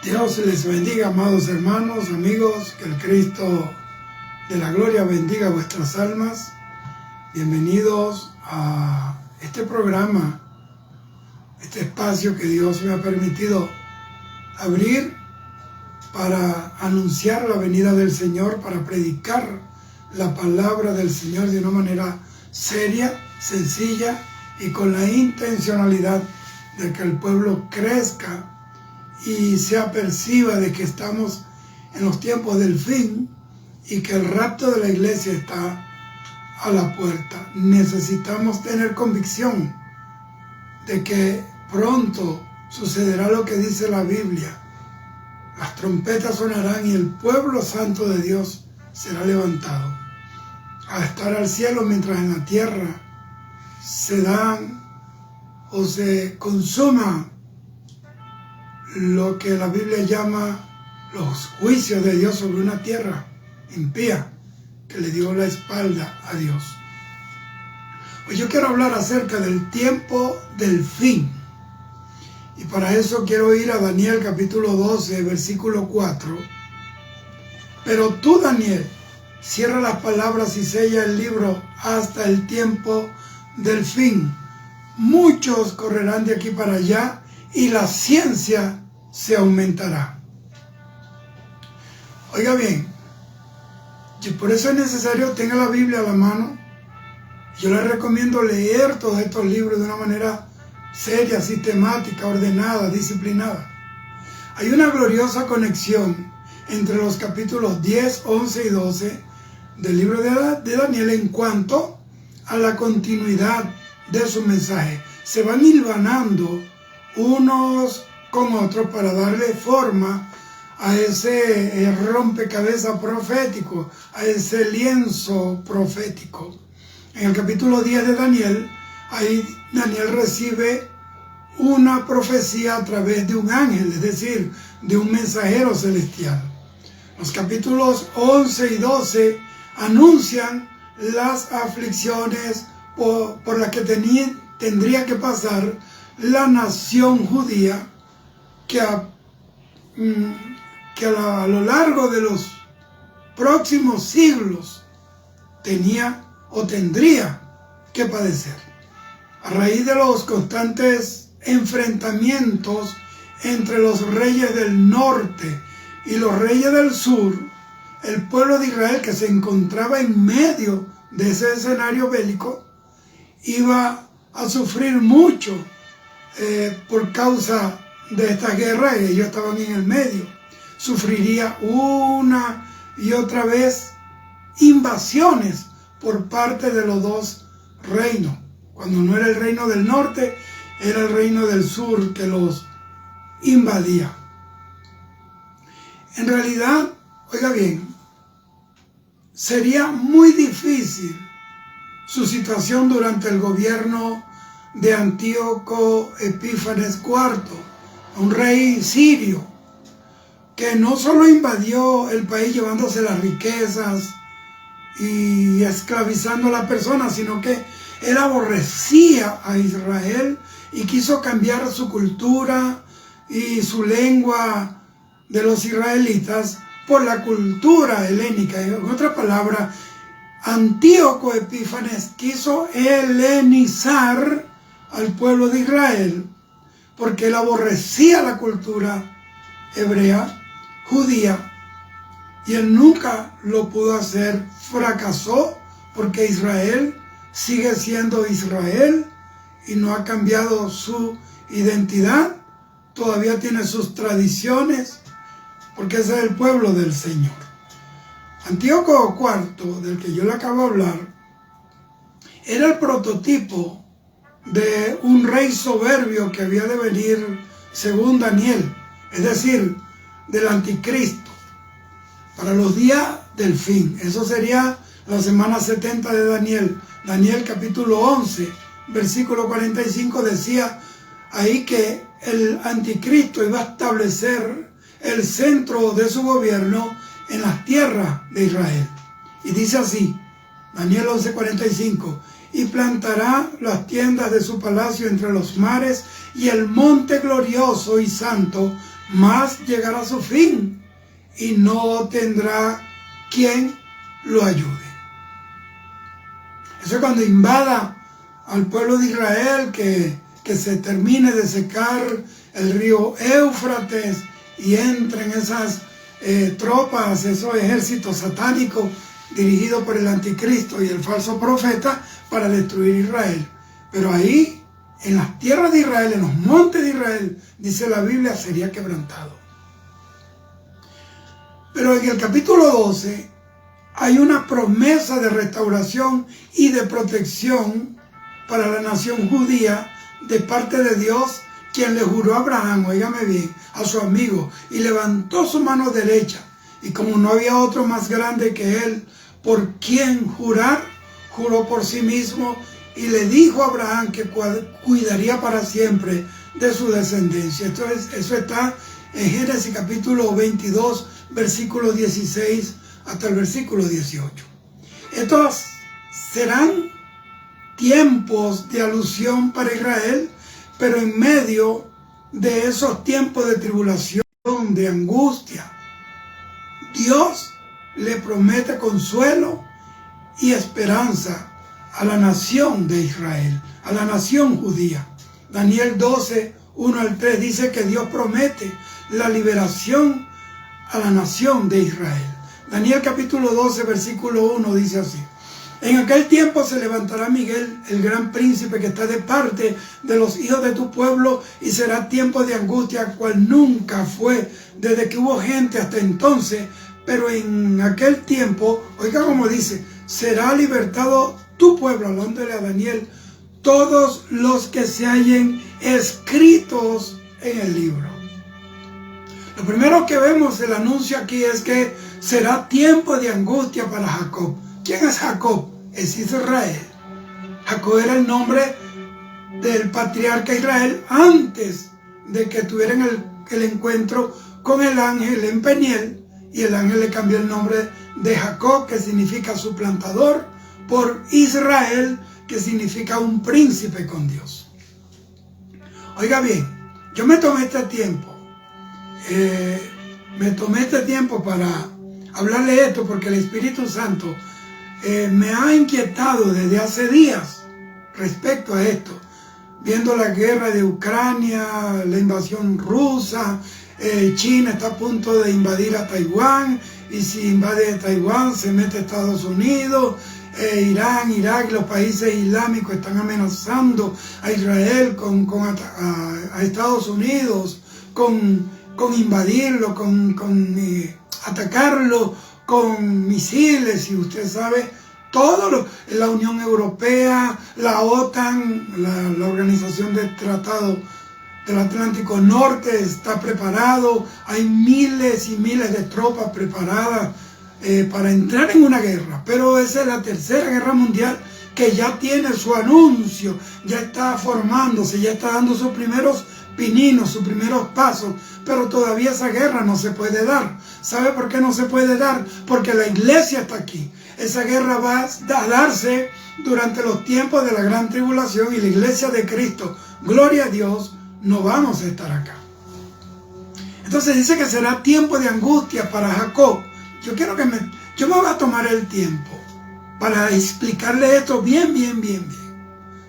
Dios les bendiga, amados hermanos, amigos, que el Cristo de la gloria bendiga vuestras almas. Bienvenidos a este programa, este espacio que Dios me ha permitido abrir para anunciar la venida del Señor, para predicar la palabra del Señor de una manera seria, sencilla y con la intencionalidad de que el pueblo crezca y se aperciba de que estamos en los tiempos del fin y que el rapto de la iglesia está a la puerta. Necesitamos tener convicción de que pronto sucederá lo que dice la Biblia. Las trompetas sonarán y el pueblo santo de Dios será levantado a estar al cielo, mientras en la tierra se dan o se consuma lo que la Biblia llama los juicios de Dios sobre una tierra impía que le dio la espalda a Dios. Pues yo quiero hablar acerca del tiempo del fin. Y para eso quiero ir a Daniel capítulo 12, versículo 4. Pero tú, Daniel, cierra las palabras y sella el libro hasta el tiempo del fin. Muchos correrán de aquí para allá y la ciencia se aumentará. Oiga bien, y por eso es necesario tenga la Biblia a la mano. Yo le recomiendo leer todos estos libros de una manera seria, sistemática, ordenada, disciplinada. Hay una gloriosa conexión entre los capítulos 10, 11 y 12 del libro de Daniel en cuanto a la continuidad de su mensaje. Se van hilvanando unos con otros para darle forma a ese rompecabezas profético, a ese lienzo profético. En el capítulo 10 de Daniel, ahí Daniel recibe una profecía a través de un ángel, es decir, de un mensajero celestial. Los capítulos 11 y 12 anuncian las aflicciones por las que tendría que pasar la nación judía, que a lo largo de los próximos siglos tenía o tendría que padecer. A raíz de los constantes enfrentamientos entre los reyes del norte y los reyes del sur, el pueblo de Israel, que se encontraba en medio de ese escenario bélico, iba a sufrir mucho por causa de esta guerra. Ellos estaban en el medio. Sufriría una y otra vez invasiones por parte de los dos reinos. Cuando no era el reino del norte, era el reino del sur que los invadía. En realidad, oiga bien, sería muy difícil su situación durante el gobierno de Antíoco Epífanes IV, un rey sirio, que no solo invadió el país llevándose las riquezas y esclavizando a las personas, sino que él aborrecía a Israel y quiso cambiar su cultura y su lengua de los israelitas por la cultura helénica. En otra palabra, Antíoco Epífanes quiso helenizar al pueblo de Israel porque él aborrecía la cultura hebrea, judía, y él nunca lo pudo hacer. Fracasó porque Israel sigue siendo Israel y no ha cambiado su identidad. Todavía tiene sus tradiciones porque ese es el pueblo del Señor. Antíoco IV, del que yo le acabo de hablar, era el prototipo de un rey soberbio que había de venir según Daniel, es decir, del anticristo, para los días del fin. Eso sería la semana 70 de Daniel. Daniel capítulo 11, versículo 45 decía ahí que el anticristo iba a establecer el centro de su gobierno en las tierras de Israel. Y dice así, Daniel 11:45, y plantará las tiendas de su palacio entre los mares y el monte glorioso y santo mas llegará a su fin y no tendrá quien lo ayude. Eso es cuando invada al pueblo de Israel, que se termine de secar el río Éufrates y entren esas tropas, esos ejércitos satánicos dirigidos por el anticristo y el falso profeta para destruir Israel. Pero ahí, en las tierras de Israel, en los montes de Israel, dice la Biblia, sería quebrantado. Pero en el capítulo 12 hay una promesa de restauración y de protección para la nación judía de parte de Dios, quien le juró a Abraham, óigame bien, a su amigo, y levantó su mano derecha, y como no había otro más grande que él por quien jurar, juró por sí mismo y le dijo a Abraham que cuidaría para siempre de su descendencia. Eso está en Génesis capítulo 22, versículo 16 hasta el versículo 18. Estos serán tiempos de alusión para Israel, pero en medio de esos tiempos de tribulación, de angustia, Dios le promete consuelo y esperanza a la nación de Israel, a la nación judía. Daniel 12, 1 al 3 dice que Dios promete la liberación a la nación de Israel. Daniel capítulo 12, versículo 1 dice así: en aquel tiempo se levantará Miguel, el gran príncipe que está de parte de los hijos de tu pueblo, y será tiempo de angustia, cual nunca fue desde que hubo gente hasta entonces. Pero en aquel tiempo, oiga como dice, será libertado tu pueblo, hablándole a Daniel, todos los que se hallen escritos en el libro. Lo primero que vemos, el anuncio aquí, es que será tiempo de angustia para Jacob. ¿Quién es Jacob? Es Israel. Jacob era el nombre del patriarca Israel antes de que tuvieran el encuentro con el ángel en Peniel, y el ángel le cambió el nombre de Jacob, que significa suplantador, por Israel, que significa un príncipe con Dios. Oiga bien, yo me tomé este tiempo para hablarle esto, porque el Espíritu Santo me ha inquietado desde hace días respecto a esto, viendo la guerra de Ucrania, la invasión rusa. China está a punto de invadir a Taiwán, y si invade Taiwán se mete a Estados Unidos. Irán, Irak, los países islámicos están amenazando a Israel a Estados Unidos con invadirlo, con atacarlo con misiles. Y usted sabe, la Unión Europea, la OTAN, la Organización del Tratado del Atlántico Norte está preparado. Hay miles y miles de tropas preparadas para entrar en una guerra. Pero esa es la tercera guerra mundial, que ya tiene su anuncio, ya está formándose, ya está dando sus primeros pininos, sus primeros pasos, pero todavía esa guerra no se puede dar. ¿Sabe por qué no se puede dar? Porque la iglesia está aquí. Esa guerra va a darse durante los tiempos de la gran tribulación, y la iglesia de Cristo, gloria a Dios, no vamos a estar acá. Entonces dice que será tiempo de angustia para Jacob. Yo me voy a tomar el tiempo para explicarle esto bien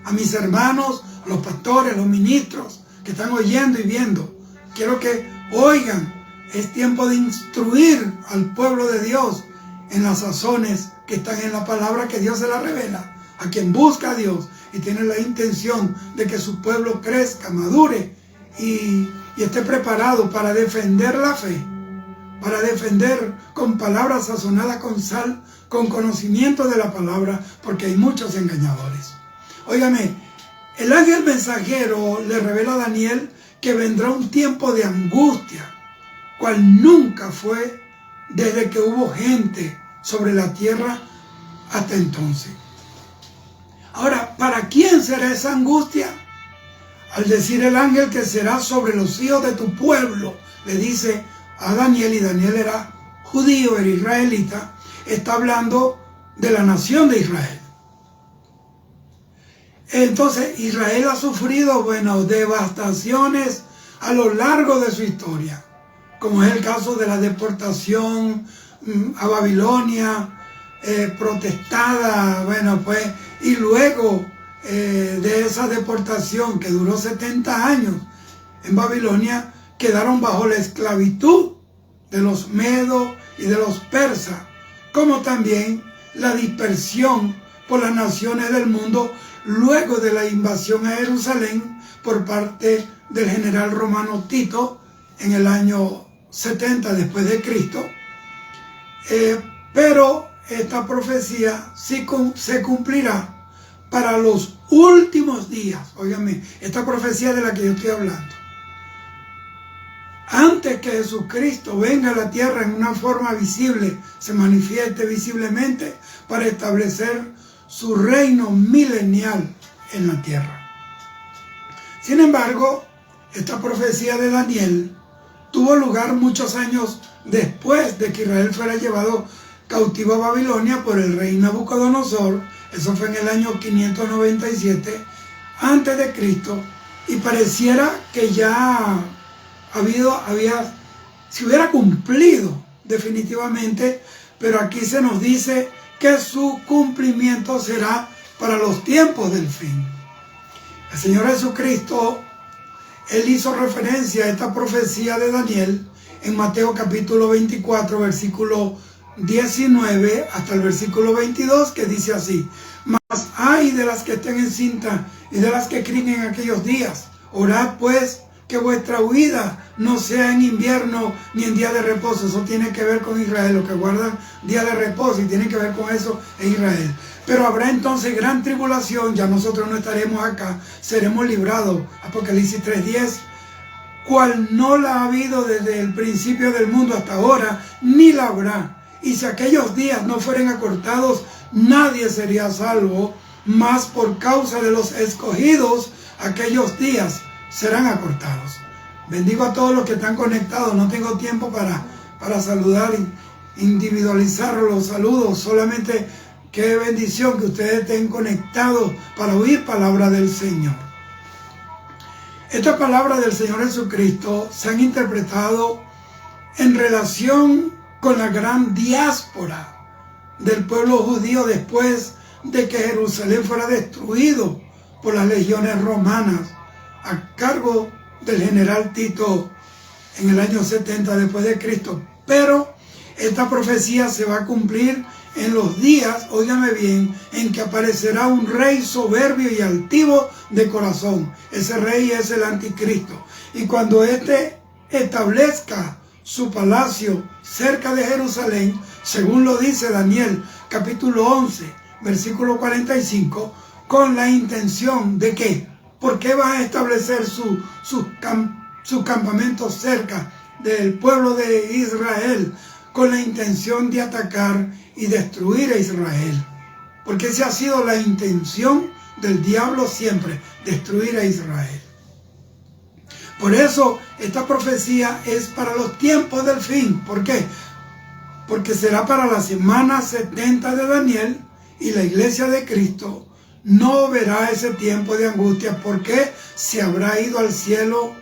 a mis hermanos, a los pastores, a los ministros que están oyendo y viendo. Quiero que oigan, es tiempo de instruir al pueblo de Dios en las sazones que están en la palabra, que Dios se la revela a quien busca a Dios y tiene la intención de que su pueblo crezca, madure y esté preparado para defender la fe, para defender con palabras sazonadas con sal, con conocimiento de la palabra, porque hay muchos engañadores. Óigame, el ángel mensajero le revela a Daniel que vendrá un tiempo de angustia, cual nunca fue desde que hubo gente sobre la tierra hasta entonces. Ahora, ¿para quién será esa angustia? Al decir el ángel que será sobre los hijos de tu pueblo, le dice a Daniel, y Daniel era judío, era israelita, está hablando de la nación de Israel. Entonces, Israel ha sufrido, devastaciones a lo largo de su historia. como es el caso de la deportación a Babilonia, protestada, bueno, pues, y luego de esa deportación que duró 70 años en Babilonia, quedaron bajo la esclavitud de los medos y de los persas, como también la dispersión por las naciones del mundo luego de la invasión a Jerusalén por parte del general romano Tito en el año 70 después de Cristo. Pero esta profecía sí se cumplirá para los últimos días. Óigame, esta profecía de la que yo estoy hablando. Antes que Jesucristo venga a la tierra en una forma visible, se manifieste visiblemente para establecer su reino milenial en la tierra. Sin embargo, esta profecía de Daniel tuvo lugar muchos años después de que Israel fuera llevado cautivo a Babilonia por el rey Nabucodonosor. Eso fue en el año 597 antes de Cristo, y pareciera que ya se hubiera cumplido definitivamente, pero aquí se nos dice que su cumplimiento será para los tiempos del fin. El Señor Jesucristo, Él hizo referencia a esta profecía de Daniel en Mateo capítulo 24, versículo 19 hasta el versículo 22, que dice así: mas ay de las que estén encintas y de las que críen en aquellos días. Orad pues que vuestra huida no sea en invierno ni en día de reposo. Eso tiene que ver con Israel, los que guardan día de reposo, y tiene que ver con eso en Israel. Pero habrá entonces gran tribulación, ya nosotros no estaremos acá, seremos librados. Apocalipsis 3:10, cual no la ha habido desde el principio del mundo hasta ahora, ni la habrá. Y si aquellos días no fueren acortados, nadie sería salvo, mas por causa de los escogidos, aquellos días serán acortados. Bendigo a todos los que están conectados. No tengo tiempo para saludar, individualizar los saludos. Solamente qué bendición que ustedes estén conectados para oír palabra del Señor. Estas palabras del Señor Jesucristo se han interpretado en relación con la gran diáspora del pueblo judío después de que Jerusalén fuera destruido por las legiones romanas a cargo del general Tito en el año 70 después de Cristo. Pero esta profecía se va a cumplir en los días, óigame bien, en que aparecerá un rey soberbio y altivo de corazón. Ese rey es el anticristo. Y cuando éste establezca su palacio cerca de Jerusalén, según lo dice Daniel capítulo 11, versículo 45, con la intención de que, ¿por qué va a establecer su campamento cerca del pueblo de Israel? Con la intención de atacar y destruir a Israel. Porque esa ha sido la intención del diablo siempre, destruir a Israel. Por eso esta profecía es para los tiempos del fin. ¿Por qué? Porque será para la semana 70 de Daniel, y la iglesia de Cristo no verá ese tiempo de angustia, porque se habrá ido al cielo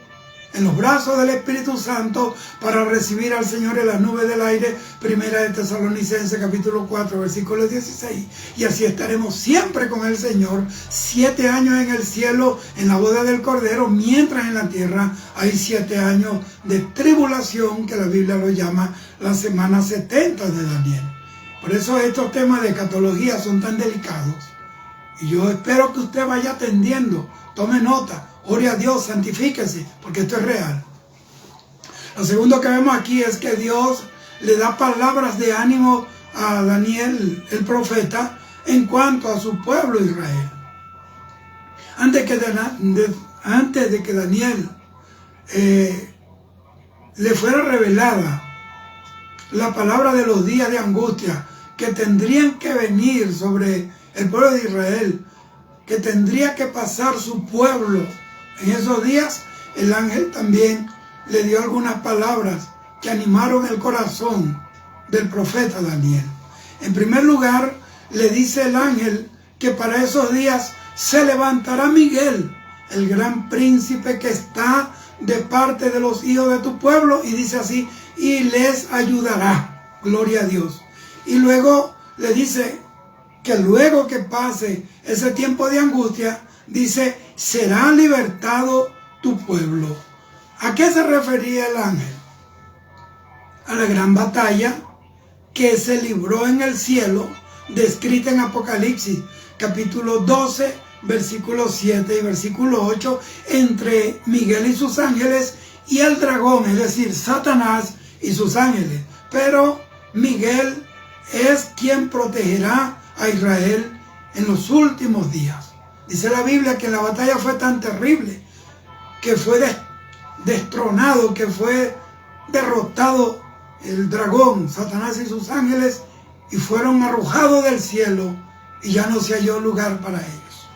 en los brazos del Espíritu Santo para recibir al Señor en las nubes del aire. Primera de Tesalonicenses capítulo 4 versículo 16. Y así estaremos siempre con el Señor, 7 años en el cielo en la boda del Cordero, mientras en la tierra hay 7 años de tribulación, que la Biblia lo llama la semana 70 de Daniel. Por eso estos temas de escatología son tan delicados. Y yo espero que usted vaya atendiendo, tome nota, ore a Dios, santifíquese, porque esto es real. Lo segundo que vemos aquí es que Dios le da palabras de ánimo a Daniel, el profeta, en cuanto a su pueblo Israel. Antes de que Daniel le fuera revelada la palabra de los días de angustia que tendrían que venir sobre el pueblo de Israel, que tendría que pasar su pueblo en esos días, el ángel también le dio algunas palabras que animaron el corazón del profeta Daniel. En primer lugar, le dice el ángel que para esos días se levantará Miguel, el gran príncipe que está de parte de los hijos de tu pueblo, y dice así, y les ayudará. Gloria a Dios. Y luego le dice que luego que pase ese tiempo de angustia, dice, será libertado tu pueblo. ¿A qué se refería el ángel? A la gran batalla que se libró en el cielo, descrita en Apocalipsis, capítulo 12, versículo 7 y versículo 8, entre Miguel y sus ángeles y el dragón, es decir, Satanás y sus ángeles. Pero Miguel es quien protegerá a Israel en los últimos días. Dice la Biblia que la batalla fue tan terrible que fue destronado, que fue derrotado el dragón, Satanás y sus ángeles, y fueron arrojados del cielo y ya no se halló lugar para ellos.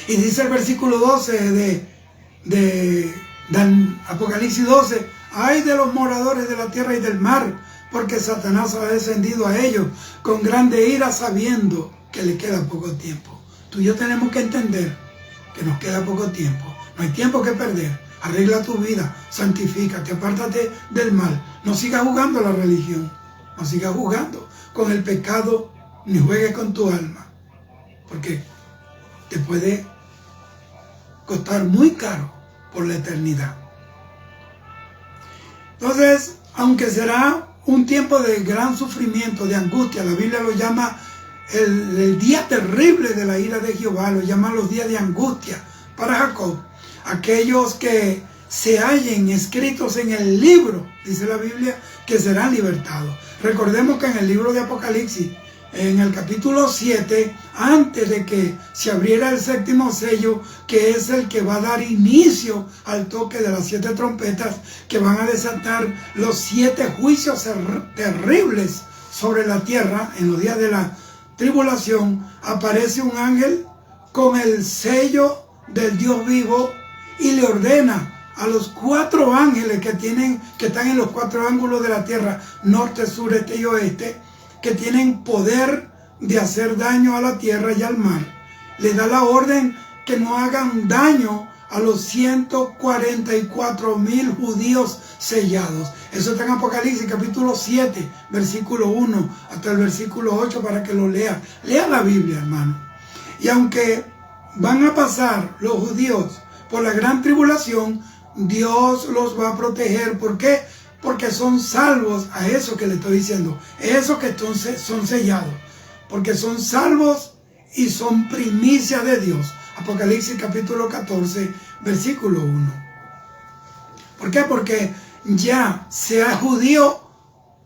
Y dice el versículo 12 de Apocalipsis 12, ay de los moradores de la tierra y del mar, porque Satanás ha descendido a ellos con grande ira, sabiendo que le queda poco tiempo. Tú y yo tenemos que entender que nos queda poco tiempo. No hay tiempo que perder. Arregla tu vida, santifícate, apártate del mal. No sigas jugando la religión. No sigas jugando con el pecado, ni juegues con tu alma. Porque te puede costar muy caro por la eternidad. Entonces, aunque será un tiempo de gran sufrimiento, de angustia, la Biblia lo llama el día terrible de la ira de Jehová, lo llama los días de angustia para Jacob. Aquellos que se hallen escritos en el libro, dice la Biblia, que serán libertados. Recordemos que en el libro de Apocalipsis, en el capítulo 7, antes de que se abriera el séptimo sello, que es el que va a dar inicio al toque de las 7 trompetas, que van a desatar los 7 juicios terribles sobre la tierra en los días de la tribulación, aparece un ángel con el sello del Dios vivo y le ordena a los 4 ángeles que están en los 4 ángulos de la tierra, norte, sur, este y oeste, que tienen poder de hacer daño a la tierra y al mar. Le da la orden que no hagan daño a los 144,000 judíos sellados. Eso está en Apocalipsis capítulo 7, versículo 1 hasta el versículo 8 para que lo lea. Lea la Biblia, hermano. Y aunque van a pasar los judíos por la gran tribulación, Dios los va a proteger. ¿Por qué? Porque son salvos a eso que le estoy diciendo. Esos que entonces son sellados. Porque son salvos y son primicia de Dios. Apocalipsis capítulo 14, versículo 1. ¿Por qué? Porque ya sea judío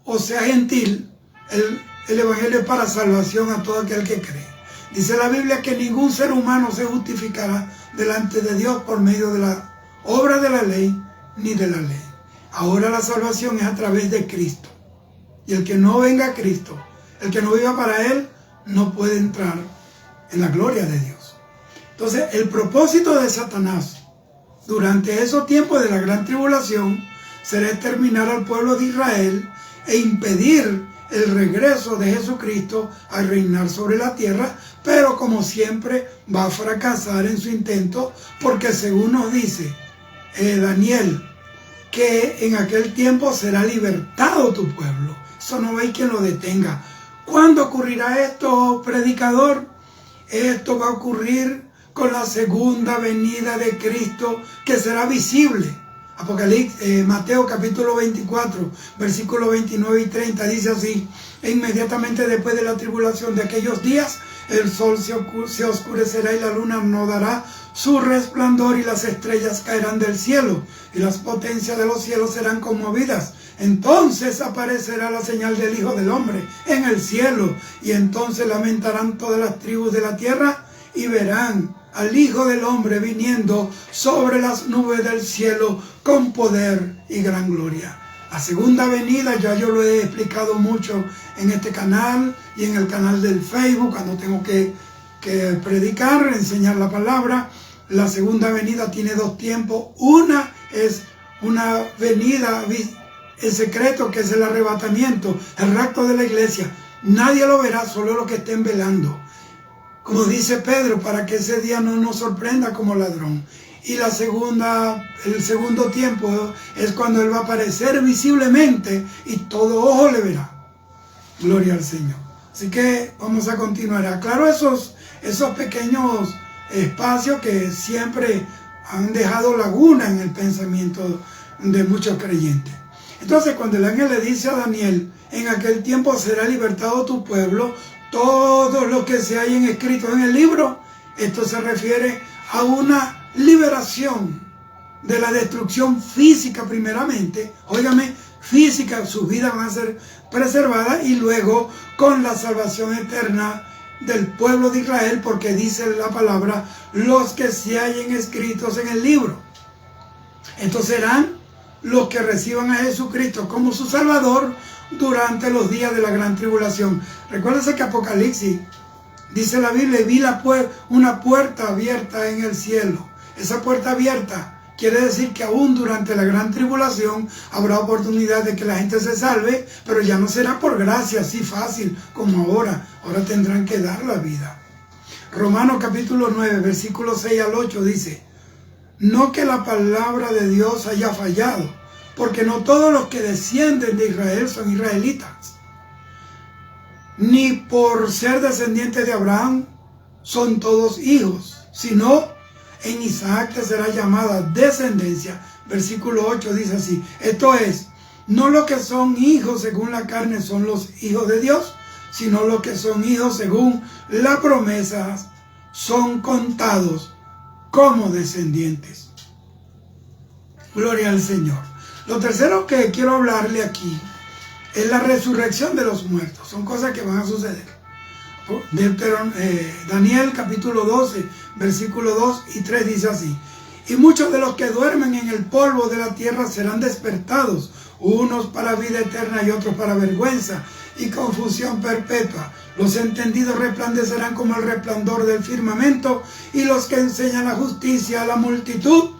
o sea gentil, el evangelio es para salvación a todo aquel que cree. Dice la Biblia que ningún ser humano se justificará delante de Dios por medio de la obra de la ley ni de la ley. Ahora la salvación es a través de Cristo. Y el que no venga a Cristo, el que no viva para Él, no puede entrar en la gloria de Dios. Entonces, el propósito de Satanás durante esos tiempos de la gran tribulación será exterminar al pueblo de Israel e impedir el regreso de Jesucristo a reinar sobre la tierra, pero como siempre va a fracasar en su intento, porque según nos dice Daniel, que en aquel tiempo será libertado tu pueblo. Eso no hay quien lo detenga. ¿Cuándo ocurrirá esto, predicador? Esto va a ocurrir con la segunda venida de Cristo, que será visible. Mateo capítulo 24, versículos 29 y 30 dice así: e inmediatamente después de la tribulación de aquellos días, el sol se oscurecerá y la luna no dará su resplandor y las estrellas caerán del cielo y las potencias de los cielos serán conmovidas. Entonces aparecerá la señal del Hijo del Hombre en el cielo y entonces lamentarán todas las tribus de la tierra y verán al Hijo del Hombre viniendo sobre las nubes del cielo con poder y gran gloria. La segunda venida, ya yo lo he explicado mucho en este canal y en el canal del Facebook, cuando tengo que predicar, enseñar la palabra. La segunda venida tiene 2 tiempos. Una es una venida en secreto, que es el arrebatamiento, el rapto de la iglesia. Nadie lo verá, solo los que estén velando. Como dice Pedro, para que ese día no nos sorprenda como ladrón. Y el segundo tiempo es cuando Él va a aparecer visiblemente y todo ojo le verá. Gloria al Señor. Así que vamos a continuar. Aclaro esos pequeños espacios que siempre han dejado laguna en el pensamiento de muchos creyentes. Entonces, cuando el ángel le dice a Daniel, en aquel tiempo será libertado tu pueblo, todo lo que se hayan escrito en el libro, esto se refiere a una liberación de la destrucción física primeramente, óigame, física, sus vidas van a ser preservadas, y luego con la salvación eterna del pueblo de Israel, porque dice la palabra, los que se hallen escritos en el libro. Estos serán los que reciban a Jesucristo como su Salvador durante los días de la gran tribulación. Recuérdense que Apocalipsis, dice la Biblia, vi una puerta abierta en el cielo. Esa puerta abierta quiere decir que aún durante la gran tribulación habrá oportunidad de que la gente se salve, pero ya no será por gracia así fácil como ahora. Ahora tendrán que dar la vida. Romanos capítulo 9, versículos 6 al 8 dice, no que la palabra de Dios haya fallado, porque no todos los que descienden de Israel son israelitas, ni por ser descendientes de Abraham son todos hijos, sino en Isaac te será llamada descendencia. Versículo 8 dice así, esto es, no los que son hijos según la carne son los hijos de Dios, sino los que son hijos según la promesa son contados como descendientes. Gloria al Señor. Lo tercero que quiero hablarle aquí es la resurrección de los muertos. Son cosas que van a suceder. Daniel capítulo 12, versículo 2 y 3 dice así, y muchos de los que duermen en el polvo de la tierra serán despertados, unos para vida eterna y otros para vergüenza y confusión perpetua. Los entendidos resplandecerán como el resplandor del firmamento, y los que enseñan la justicia a la multitud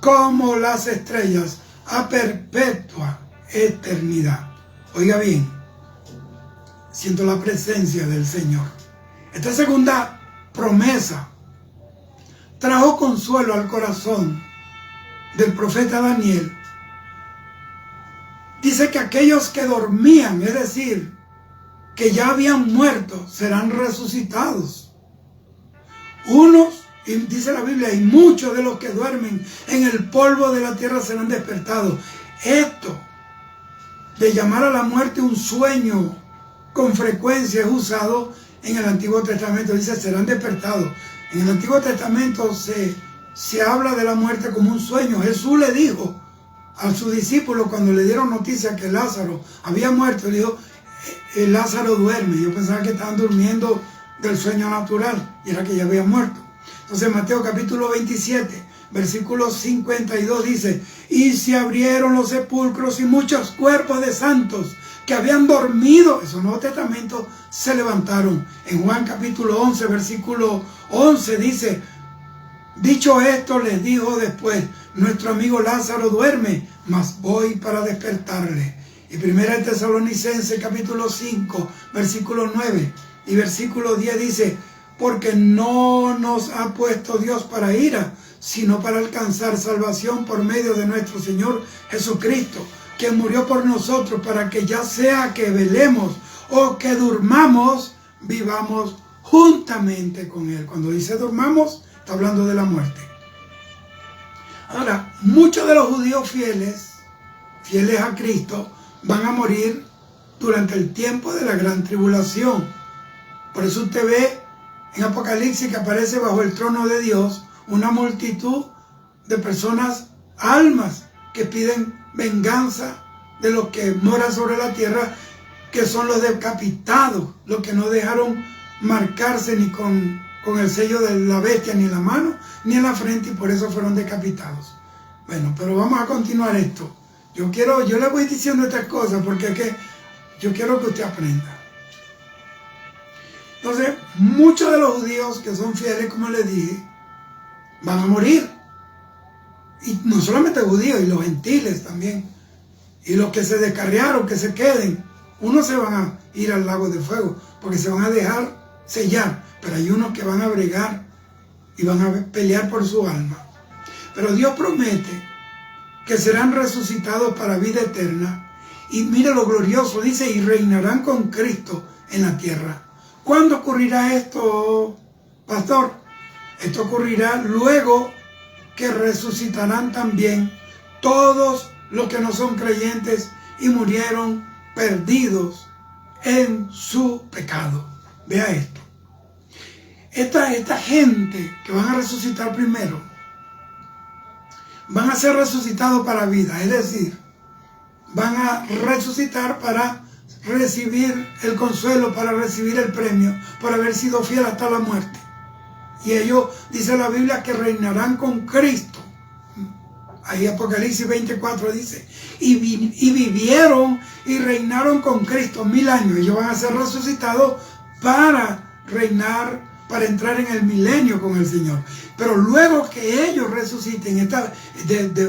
como las estrellas a perpetua eternidad. Oiga bien, siento la presencia del Señor. Esta segunda promesa trajo consuelo al corazón del profeta Daniel. Dice que aquellos que dormían, es decir, que ya habían muerto, serán resucitados. Unos, y dice la Biblia, y muchos de los que duermen en el polvo de la tierra serán despertados. Esto de llamar a la muerte un sueño con frecuencia es usado en el Antiguo Testamento. Dice, serán despertados. En el Antiguo Testamento se habla de la muerte como un sueño. Jesús le dijo a sus discípulos cuando le dieron noticia que Lázaro había muerto, le dijo, Lázaro duerme. Yo pensaba que estaban durmiendo del sueño natural, y era que ya había muerto. Entonces Mateo capítulo 27, versículo 52 dice, y se abrieron los sepulcros y muchos cuerpos de santos que habían dormido, eso Nuevo Testamento, se levantaron. En Juan capítulo 11, versículo 11 dice, dicho esto les dijo después, nuestro amigo Lázaro duerme, mas voy para despertarle. Y 1 Tesalonicenses capítulo 5, versículo 9 y versículo 10 dice, porque no nos ha puesto Dios para ira, sino para alcanzar salvación por medio de nuestro Señor Jesucristo, que murió por nosotros, para que ya sea que velemos o que durmamos, vivamos juntamente con Él. Cuando dice durmamos, está hablando de la muerte. Ahora, muchos de los judíos fieles a Cristo, van a morir durante el tiempo de la gran tribulación. Por eso usted ve en Apocalipsis que aparece bajo el trono de Dios una multitud de personas, almas, que piden venganza de los que moran sobre la tierra, que son los decapitados, los que no dejaron marcarse ni con el sello de la bestia ni en la mano ni en la frente, y por eso fueron decapitados. Bueno, pero vamos a continuar esto. Yo le voy diciendo estas cosas porque es que yo quiero que usted aprenda. Entonces, muchos de los judíos que son fieles, como les dije, van a morir. Y no solamente judíos, y los gentiles también. Y los que se descarriaron, que se queden, unos se van a ir al lago de fuego, porque se van a dejar sellar. Pero hay unos que van a bregar y van a pelear por su alma. Pero Dios promete que serán resucitados para vida eterna. Y mire lo glorioso, dice, y reinarán con Cristo en la tierra. ¿Cuándo ocurrirá esto, pastor? Esto ocurrirá luego que resucitarán también todos los que no son creyentes y murieron perdidos en su pecado. Vea esto. Esta gente que van a resucitar primero, van a ser resucitados para vida, es decir, van a resucitar para recibir el consuelo, para recibir el premio, por haber sido fiel hasta la muerte. Y ellos, dice la Biblia, que reinarán con Cristo. Ahí Apocalipsis 24 dice, y vivieron y reinaron con Cristo 1000 años. Ellos van a ser resucitados para reinar, para entrar en el milenio con el Señor. Pero luego que ellos resuciten,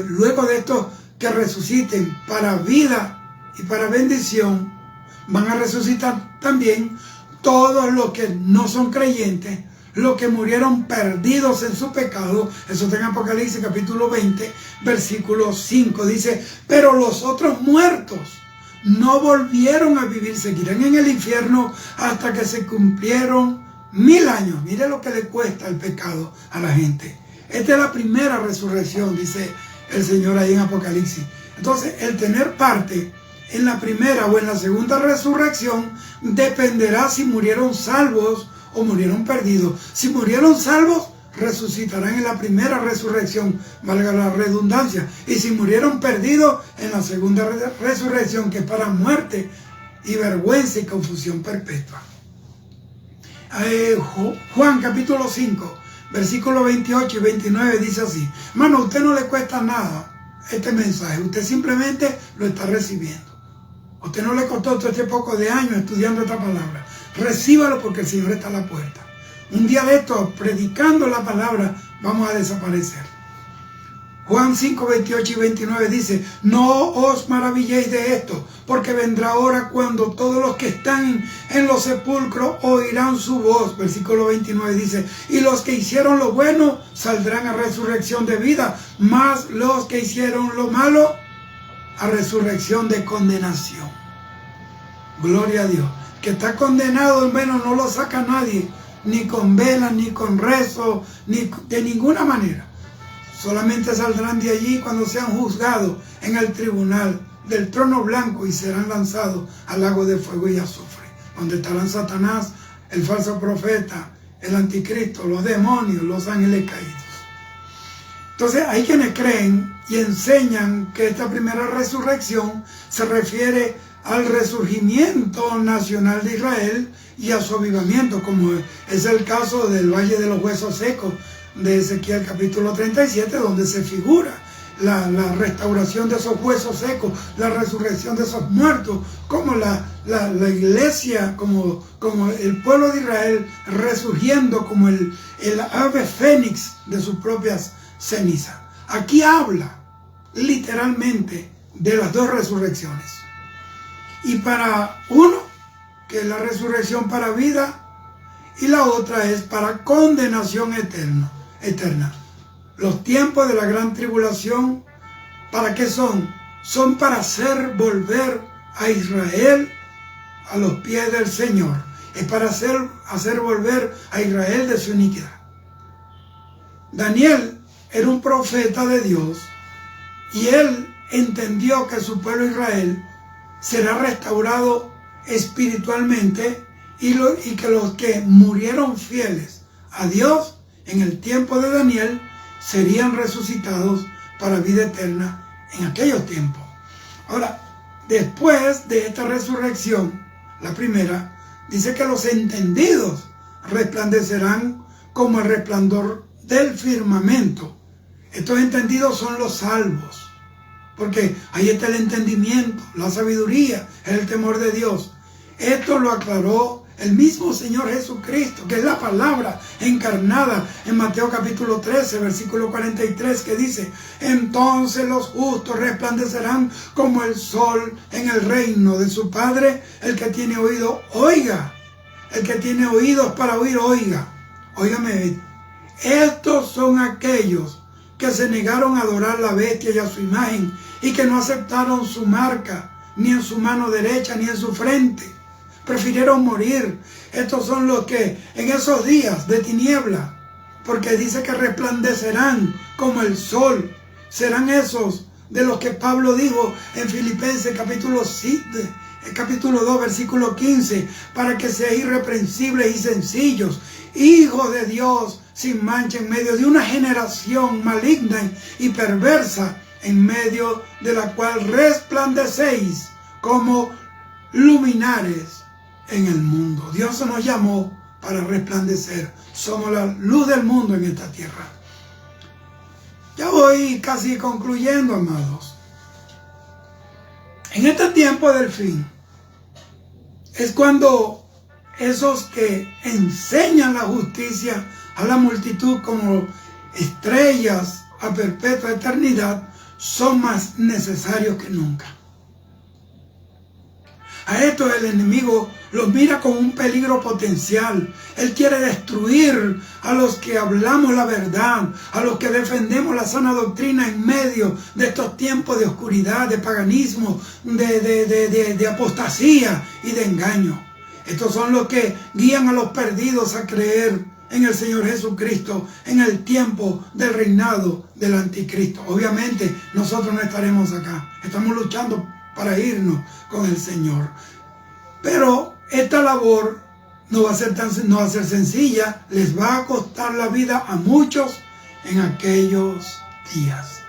luego de estos que resuciten para vida y para bendición, van a resucitar también todos los que no son creyentes, los que murieron perdidos en su pecado. Eso está en Apocalipsis capítulo 20, versículo 5. Dice, pero los otros muertos no volvieron a vivir, seguirán en el infierno hasta que se cumplieron 1000 años. Mire lo que le cuesta el pecado a la gente. Esta es la primera resurrección, dice el Señor ahí en Apocalipsis. Entonces, el tener parte en la primera o en la segunda resurrección dependerá si murieron salvos o murieron perdidos. Si murieron salvos, resucitarán en la primera resurrección, valga la redundancia. Y si murieron perdidos, en la segunda resurrección, que es para muerte y vergüenza y confusión perpetua. Juan capítulo 5, versículos 28 y 29 dice así. Hermano, a usted no le cuesta nada este mensaje, usted simplemente lo está recibiendo. A usted no le costó todo este poco de años estudiando esta palabra. Recíbalo porque el Señor está a la puerta. Un día de estos, predicando la palabra, vamos a desaparecer. Juan 5, 28 y 29 dice, no os maravilléis de esto, porque vendrá hora cuando todos los que están en los sepulcros oirán su voz. Versículo 29 dice, y los que hicieron lo bueno saldrán a resurrección de vida, mas los que hicieron lo malo a resurrección de condenación. Gloria a Dios. Que está condenado, hermano, no lo saca nadie, ni con velas, ni con rezo, ni de ninguna manera. Solamente saldrán de allí cuando sean juzgados en el tribunal del trono blanco y serán lanzados al lago de fuego y azufre, donde estarán Satanás, el falso profeta, el anticristo, los demonios, los ángeles caídos. Entonces hay quienes creen y enseñan que esta primera resurrección se refiere al resurgimiento nacional de Israel y a su avivamiento, como es el caso del Valle de los Huesos Secos de Ezequiel capítulo 37, donde se figura la restauración de esos huesos secos, la resurrección de esos muertos, como la iglesia, como el pueblo de Israel resurgiendo como el ave fénix de sus propias cenizas. Aquí habla literalmente de las dos resurrecciones. Y para uno, que es la resurrección para vida, y la otra es para condenación eterna. Los tiempos de la gran tribulación, ¿para qué son? Son para hacer volver a Israel a los pies del Señor. Es para hacer volver a Israel de su iniquidad. Daniel era un profeta de Dios y él entendió que su pueblo Israel será restaurado espiritualmente y que los que murieron fieles a Dios en el tiempo de Daniel serían resucitados para vida eterna en aquellos tiempos. Ahora, después de esta resurrección, la primera, dice que los entendidos resplandecerán como el resplandor del firmamento. Estos entendidos son los salvos, porque ahí está el entendimiento, la sabiduría, el temor de Dios. Esto lo aclaró el mismo Señor Jesucristo, que es la palabra encarnada en Mateo capítulo 13, versículo 43, que dice, entonces los justos resplandecerán como el sol en el reino de su Padre. El que tiene oído, oiga. El que tiene oídos para oír, oiga. Óigame, estos son aquellos que se negaron a adorar la bestia y a su imagen, y que no aceptaron su marca, ni en su mano derecha, ni en su frente. Prefirieron morir. Estos son los que en esos días de tiniebla, porque dice que resplandecerán como el sol, serán esos de los que Pablo dijo en Filipenses capítulo 2, versículo 15, para que seáis irreprensibles y sencillos, hijos de Dios, sin mancha en medio de una generación maligna y perversa, en medio de la cual resplandecéis como luminares en el mundo. Dios nos llamó para resplandecer. Somos la luz del mundo en esta tierra. Ya voy casi concluyendo, amados. En este tiempo del fin es cuando esos que enseñan la justicia a la multitud como estrellas a perpetua eternidad son más necesarios que nunca. A esto el enemigo los mira como un peligro potencial. Él quiere destruir a los que hablamos la verdad, a los que defendemos la sana doctrina en medio de estos tiempos de oscuridad, de paganismo, de apostasía y de engaño. Estos son los que guían a los perdidos a creer en el Señor Jesucristo en el tiempo del reinado del anticristo. Obviamente nosotros no estaremos acá. Estamos luchando para irnos con el Señor. Pero esta labor no va a ser sencilla. Les va a costar la vida a muchos en aquellos días.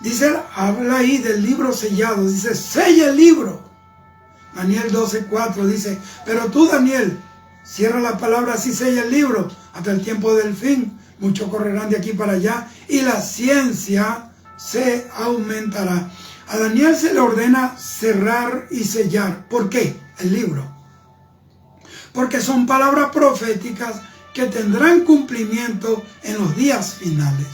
Dice, habla ahí del libro sellado. Dice, sella el libro. Daniel 12:4 dice, pero tú, Daniel, cierra la palabra así, sella el libro hasta el tiempo del fin. Muchos correrán de aquí para allá y la ciencia se aumentará. A Daniel se le ordena cerrar y sellar. ¿Por qué? El libro. Porque son palabras proféticas que tendrán cumplimiento en los días finales.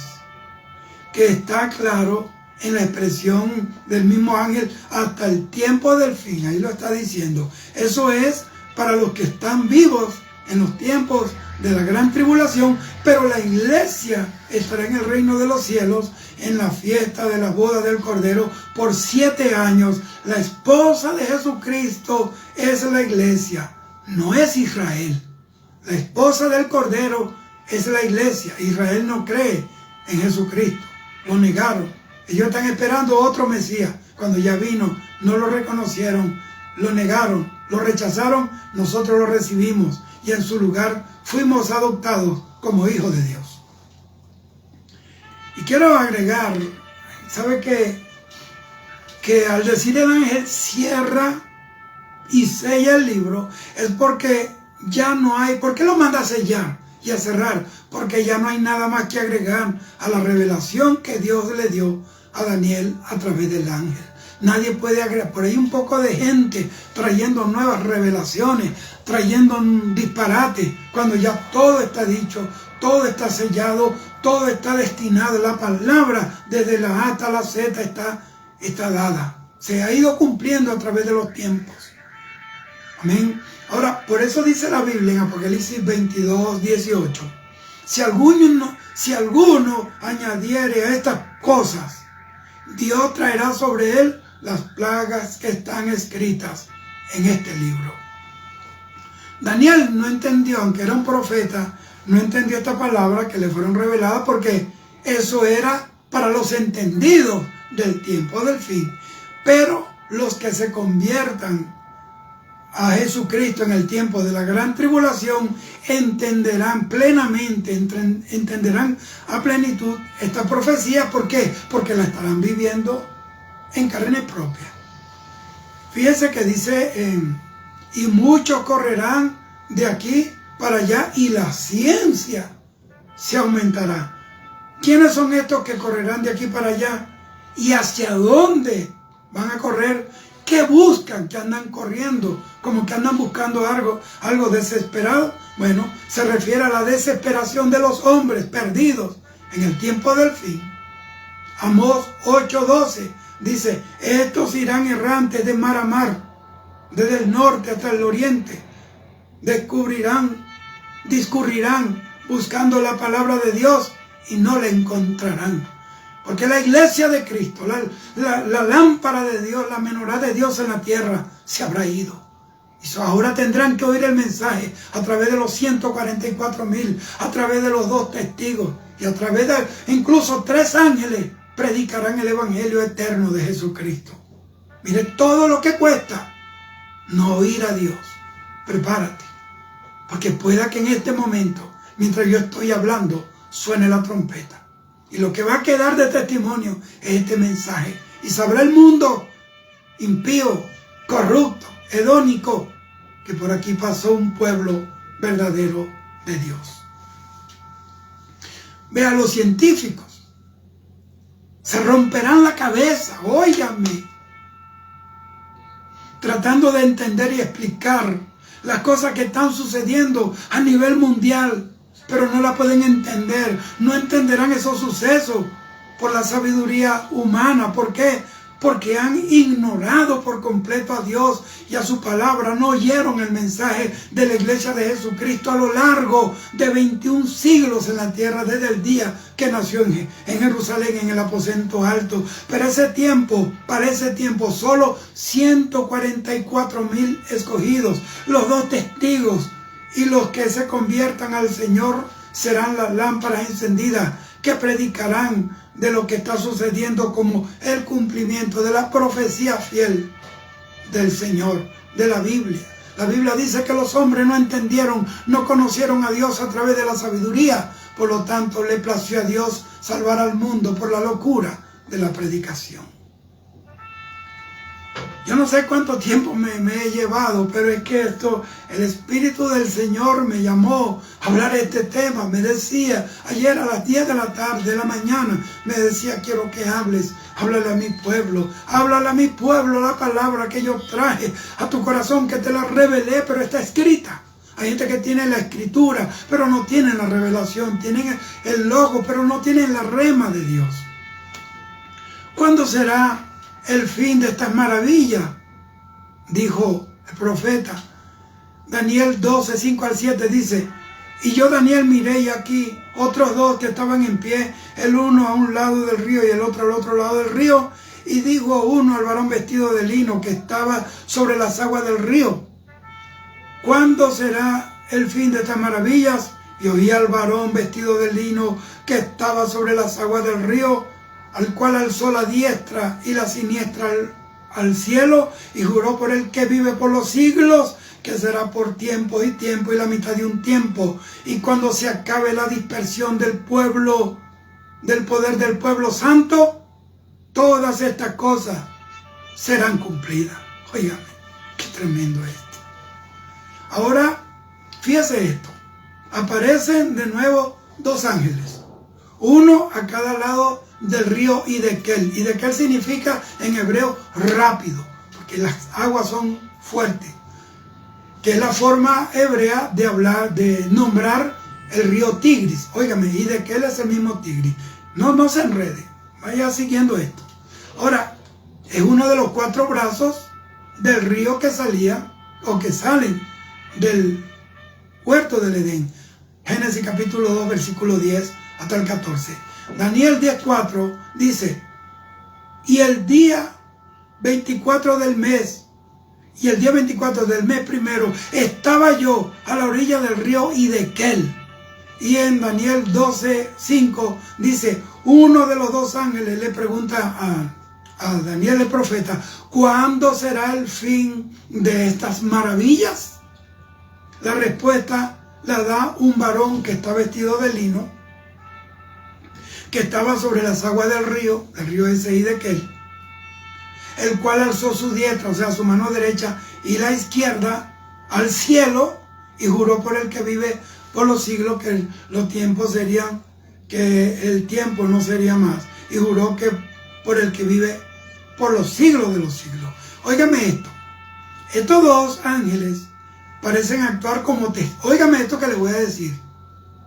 Que está claro en la expresión del mismo ángel, hasta el tiempo del fin. Ahí lo está diciendo. Eso es para los que están vivos en los tiempos de la gran tribulación, pero la iglesia estará en el reino de los cielos en la fiesta de la boda del Cordero por 7 años. La esposa de Jesucristo es la iglesia, no es Israel. La esposa del Cordero es la iglesia. Israel no cree en Jesucristo, lo negaron. Ellos están esperando otro Mesías. Cuando ya vino, no lo reconocieron, lo negaron, lo rechazaron. Nosotros lo recibimos y en su lugar fuimos adoptados como hijos de Dios. Y quiero agregar, ¿sabe qué? Que al decir el ángel cierra y sella el libro, es porque ya no hay. ¿Por qué lo manda a sellar y a cerrar? Porque ya no hay nada más que agregar a la revelación que Dios le dio a Daniel a través del ángel. Nadie puede agregar. Por ahí un poco de gente trayendo nuevas revelaciones, trayendo un disparate, cuando ya todo está dicho, todo está sellado, todo está destinado. La palabra desde la A hasta la Z está dada. Se ha ido cumpliendo a través de los tiempos. Amén. Ahora, por eso dice la Biblia en Apocalipsis 22:18. Si alguno añadiere a estas cosas, Dios traerá sobre él las plagas que están escritas en este libro. Daniel no entendió, aunque era un profeta, no entendió esta palabra que le fueron reveladas, porque eso era para los entendidos del tiempo del fin. Pero los que se conviertan a Jesucristo en el tiempo de la gran tribulación entenderán plenamente, entenderán a plenitud esta profecía. ¿Por qué? Porque la estarán viviendo en carne propia. Fíjense que dice, y muchos correrán de aquí para allá y la ciencia se aumentará. ¿Quiénes son estos que correrán de aquí para allá? ¿Y hacia dónde van a correr? ¿Qué buscan? ¿Que andan corriendo? Como que andan buscando algo desesperado. Bueno, se refiere a la desesperación de los hombres perdidos en el tiempo del fin. Amós 8:12 dice, estos irán errantes de mar a mar, desde el norte hasta el oriente. Discurrirán buscando la palabra de Dios y no la encontrarán. Porque la iglesia de Cristo, la lámpara de Dios, la menorá de Dios en la tierra, se habrá ido. Y ahora tendrán que oír el mensaje a través de los 144,000, a través de los 2 testigos y a través de incluso 3 ángeles predicarán el evangelio eterno de Jesucristo. Mire todo lo que cuesta no oír a Dios. Prepárate, porque pueda que en este momento, mientras yo estoy hablando, suene la trompeta. Y lo que va a quedar de testimonio es este mensaje. Y sabrá el mundo impío, corrupto, hedónico, que por aquí pasó un pueblo verdadero de Dios. Vea, los científicos se romperán la cabeza, óigame, tratando de entender y explicar las cosas que están sucediendo a nivel mundial, pero no la pueden entender. No entenderán esos sucesos por la sabiduría humana. ¿Por qué? Porque han ignorado por completo a Dios y a su palabra. No oyeron el mensaje de la iglesia de Jesucristo a lo largo de 21 siglos en la tierra, desde el día que nació en Jerusalén, en el aposento alto. Pero para ese tiempo, solo 144,000 escogidos, los 2 testigos, y los que se conviertan al Señor serán las lámparas encendidas que predicarán de lo que está sucediendo como el cumplimiento de la profecía fiel del Señor, de la Biblia. La Biblia dice que los hombres no entendieron, no conocieron a Dios a través de la sabiduría. Por lo tanto, le plació a Dios salvar al mundo por la locura de la predicación. Yo no sé cuánto tiempo me he llevado, pero es que el Espíritu del Señor me llamó a hablar de este tema. Me decía, ayer a las 10 de la tarde, de la mañana, me decía, quiero que hables, háblale a mi pueblo la palabra que yo traje a tu corazón, que te la revelé, pero está escrita. Hay gente que tiene la escritura, pero no tienen la revelación, tienen el logo, pero no tienen la rema de Dios. ¿Cuándo será el fin de estas maravillas? Dijo el profeta. Daniel 12, 5 al 7 dice, y yo Daniel miré y aquí otros 2 que estaban en pie, el uno a un lado del río y el otro al otro lado del río, y dijo uno al varón vestido de lino que estaba sobre las aguas del río, ¿cuándo será el fin de estas maravillas? Y oí al varón vestido de lino que estaba sobre las aguas del río, al cual alzó la diestra y la siniestra al cielo, y juró por el que vive por los siglos, que será por tiempo y tiempo y la mitad de un tiempo, y cuando se acabe la dispersión del pueblo, del poder del pueblo santo, todas estas cosas serán cumplidas. Óigame, qué tremendo esto. Ahora, fíjese esto, aparecen de nuevo 2 ángeles, uno a cada lado del río Hidekel. Hidekel significa en hebreo rápido, porque las aguas son fuertes, que es la forma hebrea de hablar, de nombrar el río Tigris. Óigame, Hidekel es el mismo Tigris. No se enrede, vaya siguiendo esto. Ahora, es uno de los 4 brazos del río que salía o que salen del huerto del Edén. Génesis capítulo 2, versículo 10 hasta el 14. Daniel 10:4 dice, y el día 24 del mes, y el día 24 del mes primero, estaba yo a la orilla del río Hidekel. Y en Daniel 12:5 dice, uno de los 2 ángeles le pregunta a Daniel el profeta, ¿cuándo será el fin de estas maravillas? La respuesta la da un varón que está vestido de lino, que estaba sobre las aguas del río ese Hidekel, el cual alzó su diestra, o sea, su mano derecha y la izquierda al cielo, y juró por el que vive por los siglos, que los tiempos serían, que el tiempo no sería más, y juró que por el que vive por los siglos de los siglos. Óigame esto, estos 2 ángeles parecen actuar como óigame esto que les voy a decir,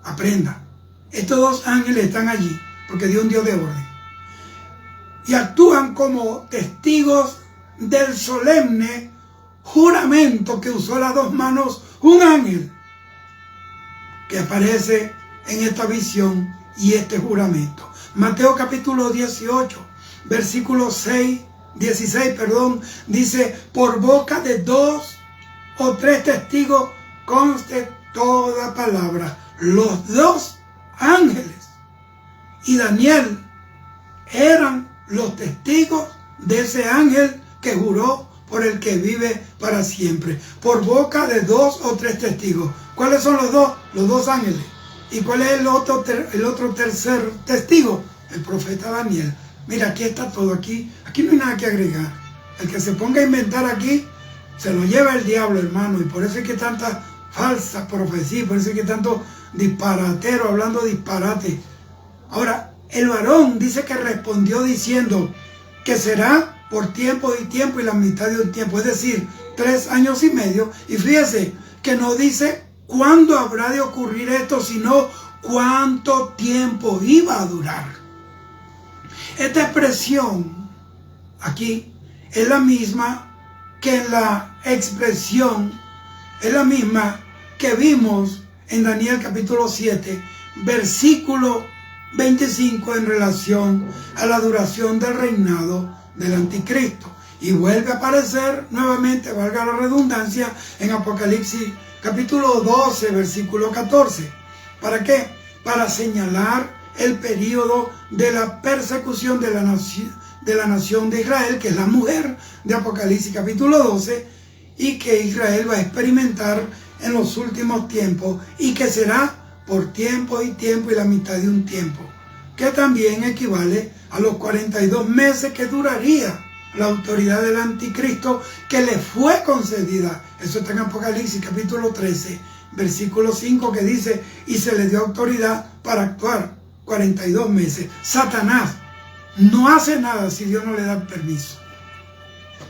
aprenda. Estos 2 ángeles están allí porque Dios es un Dios de orden, y actúan como testigos del solemne juramento que usó las 2 manos un ángel que aparece en esta visión y este juramento. Mateo capítulo 18, versículo 16, dice, por boca de 2 o 3 testigos conste toda palabra. Los 2 ángeles y Daniel eran los testigos de ese ángel que juró por el que vive para siempre. Por boca de 2 o 3 testigos. ¿Cuáles son los 2? Los 2 ángeles. ¿Y cuál es el otro tercer testigo? El profeta Daniel. Mira, aquí está todo. Aquí no hay nada que agregar. El que se ponga a inventar aquí, se lo lleva el diablo, hermano. Y por eso hay que tanta falsa profecía, por eso hay que tanto disparatero hablando disparate. Ahora, el varón dice que respondió diciendo que será por tiempo y tiempo y la mitad de un tiempo, es decir, 3 años y medio. Y fíjese que no dice cuándo habrá de ocurrir esto, sino cuánto tiempo iba a durar. Esta expresión aquí es la misma que la expresión, es la misma que vimos en Daniel capítulo 7, versículo 25 en relación a la duración del reinado del anticristo. Y vuelve a aparecer nuevamente, valga la redundancia, en Apocalipsis capítulo 12, versículo 14. ¿Para qué? Para señalar el periodo de la persecución de la nación de Israel, que es la mujer de Apocalipsis capítulo 12, y que Israel va a experimentar en los últimos tiempos, y que será por tiempo y tiempo y la mitad de un tiempo, que también equivale a los 42 meses que duraría la autoridad del anticristo, que le fue concedida. Eso está en Apocalipsis capítulo 13, versículo 5, que dice, y se le dio autoridad para actuar 42 meses. Satanás no hace nada si Dios no le da permiso.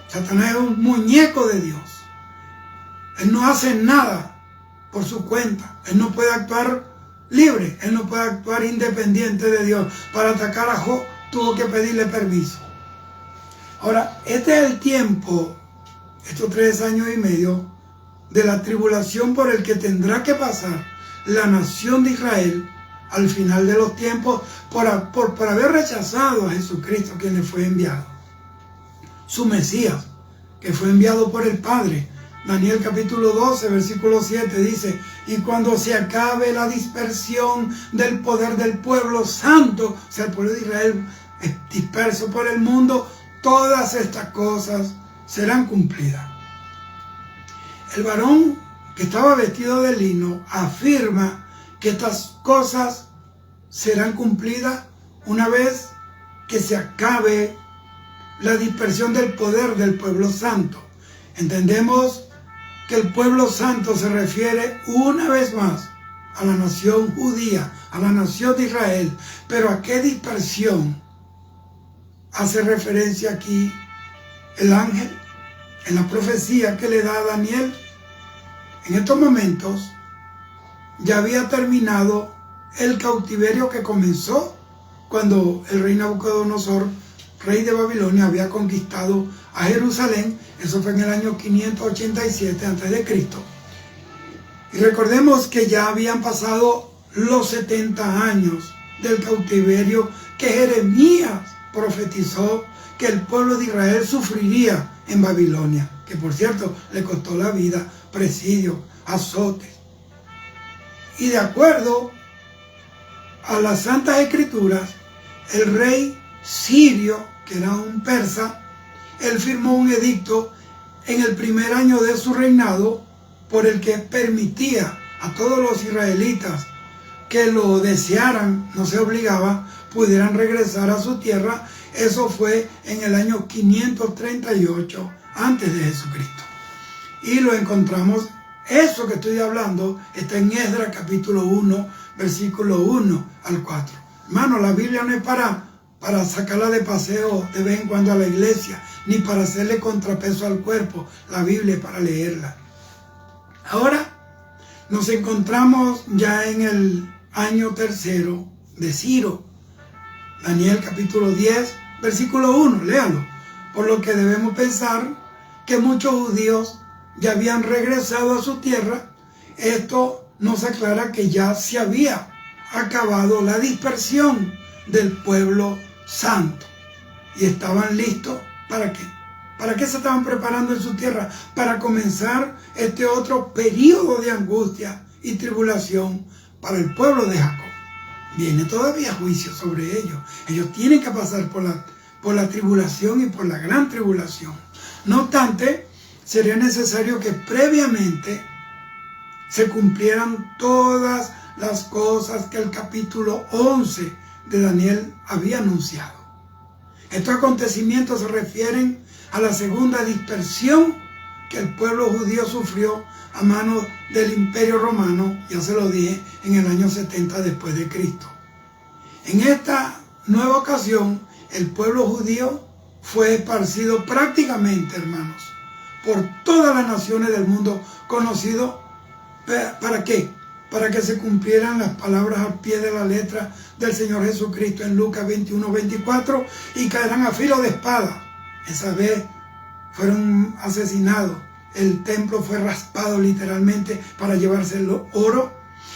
Satanás es un muñeco de Dios. Él no hace nada por su cuenta. Él no puede actuar libre. Él no puede actuar independiente de Dios. Para atacar a Job tuvo que pedirle permiso. Ahora, este es el tiempo, estos 3 años y medio, de la tribulación por el que tendrá que pasar la nación de Israel al final de los tiempos por haber rechazado a Jesucristo, quien le fue enviado. Su Mesías, que fue enviado por el Padre. Daniel capítulo 12, versículo 7 dice, y cuando se acabe la dispersión del poder del pueblo santo, o sea, el pueblo de Israel disperso por el mundo, todas estas cosas serán cumplidas. El varón que estaba vestido de lino afirma que estas cosas serán cumplidas una vez que se acabe la dispersión del poder del pueblo santo. Entendemos que el pueblo santo se refiere una vez más a la nación judía, a la nación de Israel. Pero ¿a qué dispersión hace referencia aquí el ángel en la profecía que le da a Daniel? En estos momentos ya había terminado el cautiverio que comenzó cuando el rey Nabucodonosor, rey de Babilonia, había conquistado a Jerusalén. Eso fue en el año 587 a.C. Y recordemos que ya habían pasado los 70 años del cautiverio que Jeremías profetizó que el pueblo de Israel sufriría en Babilonia, que por cierto le costó la vida, presidio, azotes. Y de acuerdo a las Santas Escrituras, el rey sirio, que era un persa, él firmó un edicto en el primer año de su reinado por el que permitía a todos los israelitas que lo desearan, no se obligaba, pudieran regresar a su tierra. Eso fue en el año 538 antes de Jesucristo. Y lo encontramos, eso que estoy hablando, está en Esdras capítulo 1, versículo 1 al 4. Hermano, la Biblia no es para sacarla de paseo de vez en cuando a la iglesia, ni para hacerle contrapeso al cuerpo. La Biblia es para leerla. Ahora nos encontramos ya en el año tercero de Ciro. Daniel capítulo 10, versículo 1, léalo. Por lo que debemos pensar que muchos judíos ya habían regresado a su tierra. Esto nos aclara que ya se había acabado la dispersión del pueblo santo. Y estaban listos, ¿para qué? ¿Para qué se estaban preparando en su tierra? Para comenzar este otro periodo de angustia y tribulación para el pueblo de Jacob. Viene todavía juicio sobre ellos. Ellos tienen que pasar por la tribulación y por la gran tribulación. No obstante, sería necesario que previamente se cumplieran todas las cosas que el capítulo 11 de Daniel había anunciado. Estos acontecimientos se refieren a la segunda dispersión que el pueblo judío sufrió a manos del Imperio Romano, ya se lo dije, en el año 70 después de Cristo. En esta nueva ocasión, el pueblo judío fue esparcido prácticamente, hermanos, por todas las naciones del mundo conocido. ¿Para qué? Para que se cumplieran las palabras al pie de la letra del Señor Jesucristo en Lucas 21:24, y caerán a filo de espada. Esa vez fueron asesinados. El templo fue raspado literalmente para llevarse el oro,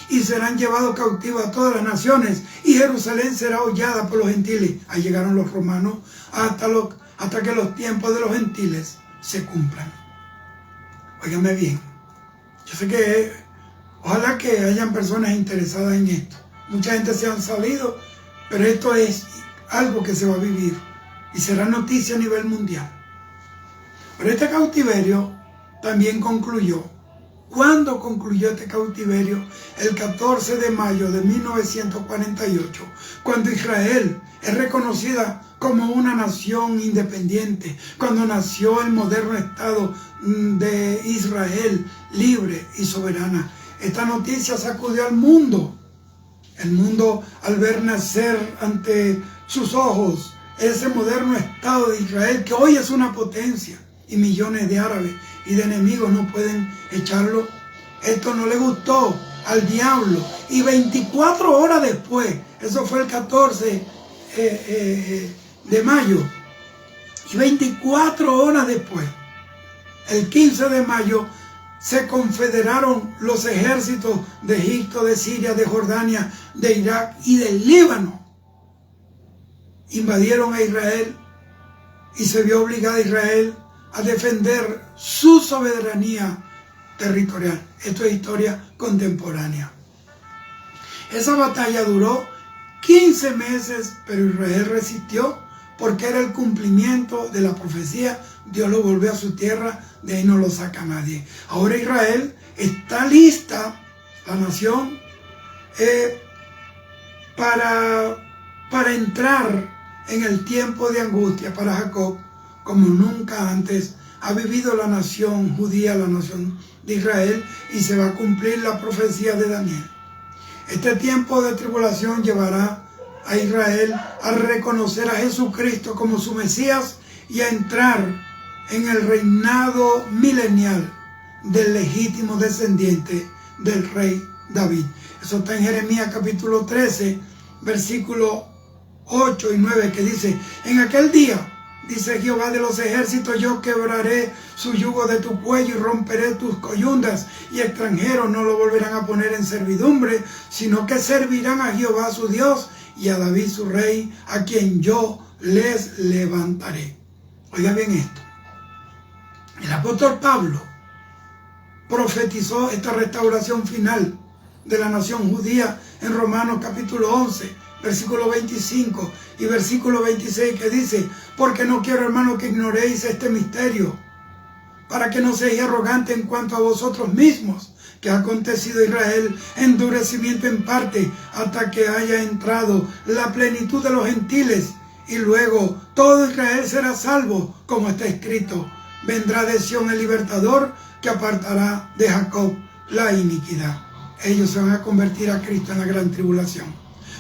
y serán llevados cautivos a todas las naciones, y Jerusalén será hollada por los gentiles. Ahí llegaron los romanos hasta que los tiempos de los gentiles se cumplan. Óigame bien. Yo sé que ojalá que hayan personas interesadas en esto. Mucha gente se han salido, pero esto es algo que se va a vivir y será noticia a nivel mundial. Pero este cautiverio también concluyó. ¿Cuándo concluyó este cautiverio? El 14 de mayo de 1948, cuando Israel es reconocida como una nación independiente, cuando nació el moderno Estado de Israel, libre y soberana. Esta noticia sacudió al mundo. El mundo, al ver nacer ante sus ojos ese moderno Estado de Israel, que hoy es una potencia, y millones de árabes y de enemigos no pueden echarlo. Esto no le gustó al diablo, y 24 horas después, eso fue el 14 de mayo, y 24 horas después, el 15 de mayo, se confederaron los ejércitos de Egipto, de Siria, de Jordania, de Irak y del Líbano. Invadieron a Israel y se vio obligada Israel a defender su soberanía territorial. Esto es historia contemporánea. Esa batalla duró 15 meses, pero Israel resistió porque era el cumplimiento de la profecía. Dios lo volvió a su tierra, de ahí no lo saca nadie. Ahora Israel está lista, la nación, para entrar en el tiempo de angustia para Jacob, como nunca antes ha vivido la nación judía, la nación de Israel, y se va a cumplir la profecía de Daniel. Este tiempo de tribulación llevará a Israel a reconocer a Jesucristo como su Mesías y a entrar en el reinado milenial del legítimo descendiente del rey David. Eso está en Jeremías capítulo 13, versículos 8 y 9, que dice: en aquel día, dice Jehová de los ejércitos, yo quebraré su yugo de tu cuello y romperé tus coyundas, y extranjeros no lo volverán a poner en servidumbre, sino que servirán a Jehová su Dios y a David su rey, a quien yo les levantaré. Oiga bien esto. El apóstol Pablo profetizó esta restauración final de la nación judía en Romanos capítulo 11, versículo 25 y versículo 26, que dice: porque no quiero, hermano, que ignoréis este misterio, para que no seáis arrogantes en cuanto a vosotros mismos, que ha acontecido a Israel endurecimiento en parte, hasta que haya entrado la plenitud de los gentiles, y luego todo Israel será salvo, como está escrito: vendrá de Sión el libertador, que apartará de Jacob la iniquidad. Ellos se van a convertir a Cristo en la gran tribulación.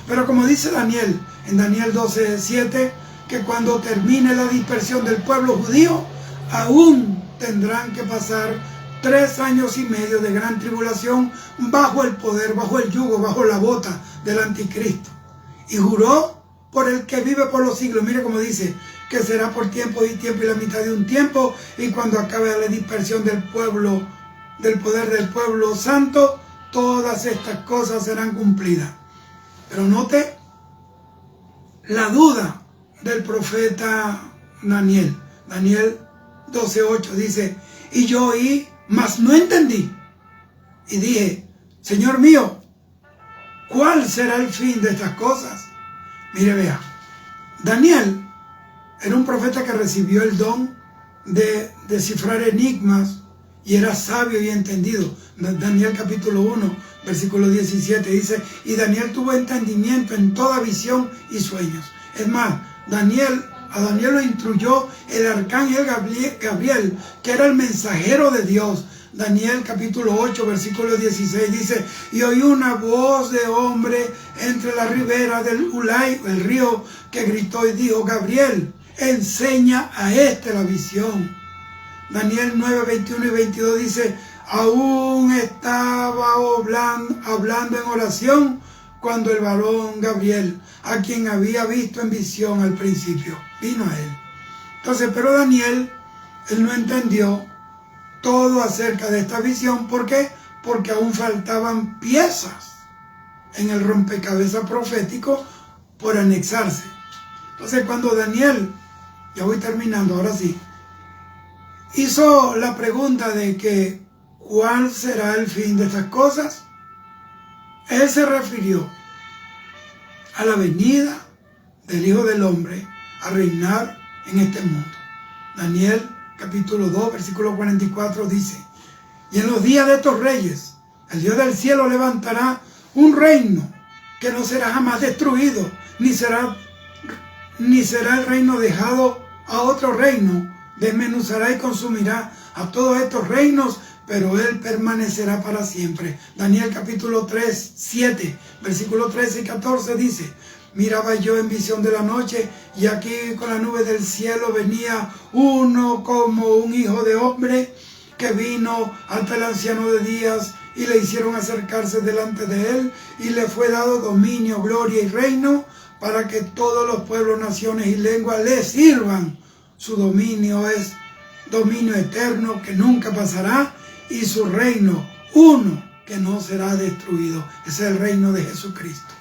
Pero como dice Daniel, en Daniel 12:7, que cuando termine la dispersión del pueblo judío, aún tendrán que pasar 3 años y medio de gran tribulación bajo el poder, bajo el yugo, bajo la bota del anticristo. Y juró por el que vive por los siglos. Mire cómo dice, que será por tiempo y tiempo y la mitad de un tiempo, y cuando acabe la dispersión del pueblo, del poder del pueblo santo, todas estas cosas serán cumplidas. Pero note la duda del profeta Daniel. Daniel 12:8 dice, y yo oí, mas no entendí. Y dije, Señor mío, ¿cuál será el fin de estas cosas? Mire, vea, Daniel era un profeta que recibió el don de descifrar enigmas y era sabio y entendido. Daniel capítulo 1, versículo 17 dice, y Daniel tuvo entendimiento en toda visión y sueños. Es más, a Daniel lo instruyó el arcángel Gabriel, que era el mensajero de Dios. Daniel capítulo 8, versículo 16 dice, y oí una voz de hombre entre la ribera del Ulai, el río, que gritó y dijo, Gabriel, enseña a la visión. Daniel 9, 21 y 22 dice, aún estaba hablando en oración cuando el varón Gabriel, a quien había visto en visión al principio, vino a él. Entonces, pero Daniel, él no entendió todo acerca de esta visión. ¿Por qué? Porque aún faltaban piezas en el rompecabezas profético por anexarse. Entonces, cuando Daniel, ya voy terminando, ahora sí, hizo la pregunta de que ¿cuál será el fin de estas cosas? Él se refirió a la venida del Hijo del Hombre a reinar en este mundo. Daniel capítulo 2, versículo 44 dice, y en los días de estos reyes, el Dios del cielo levantará un reino que no será jamás destruido, ni será el reino dejado a otro reino. Desmenuzará y consumirá a todos estos reinos, pero él permanecerá para siempre. Daniel capítulo 3, 7, versículo 13 y 14 dice, miraba yo en visión de la noche, y aquí con la nube del cielo venía uno como un hijo de hombre, que vino ante el anciano de días, y le hicieron acercarse delante de él, y le fue dado dominio, gloria y reino, para que todos los pueblos, naciones y lenguas le sirvan. Su dominio es dominio eterno que nunca pasará, y su reino uno que no será destruido. Ese es el reino de Jesucristo.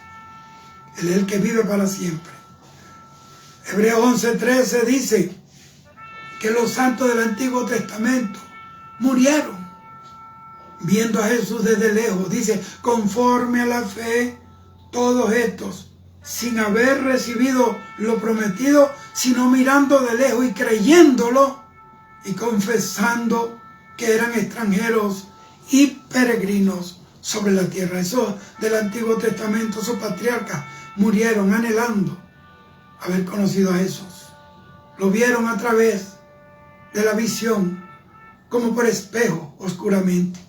Él es el que vive para siempre. Hebreos 11:13 dice que los santos del Antiguo Testamento murieron viendo a Jesús desde lejos. Dice, conforme a la fe, todos estos, sin haber recibido lo prometido, sino mirando de lejos y creyéndolo y confesando que eran extranjeros y peregrinos sobre la tierra. Esos del Antiguo Testamento, esos patriarcas, murieron anhelando haber conocido a Jesús. Lo vieron a través de la visión, como por espejo, oscuramente.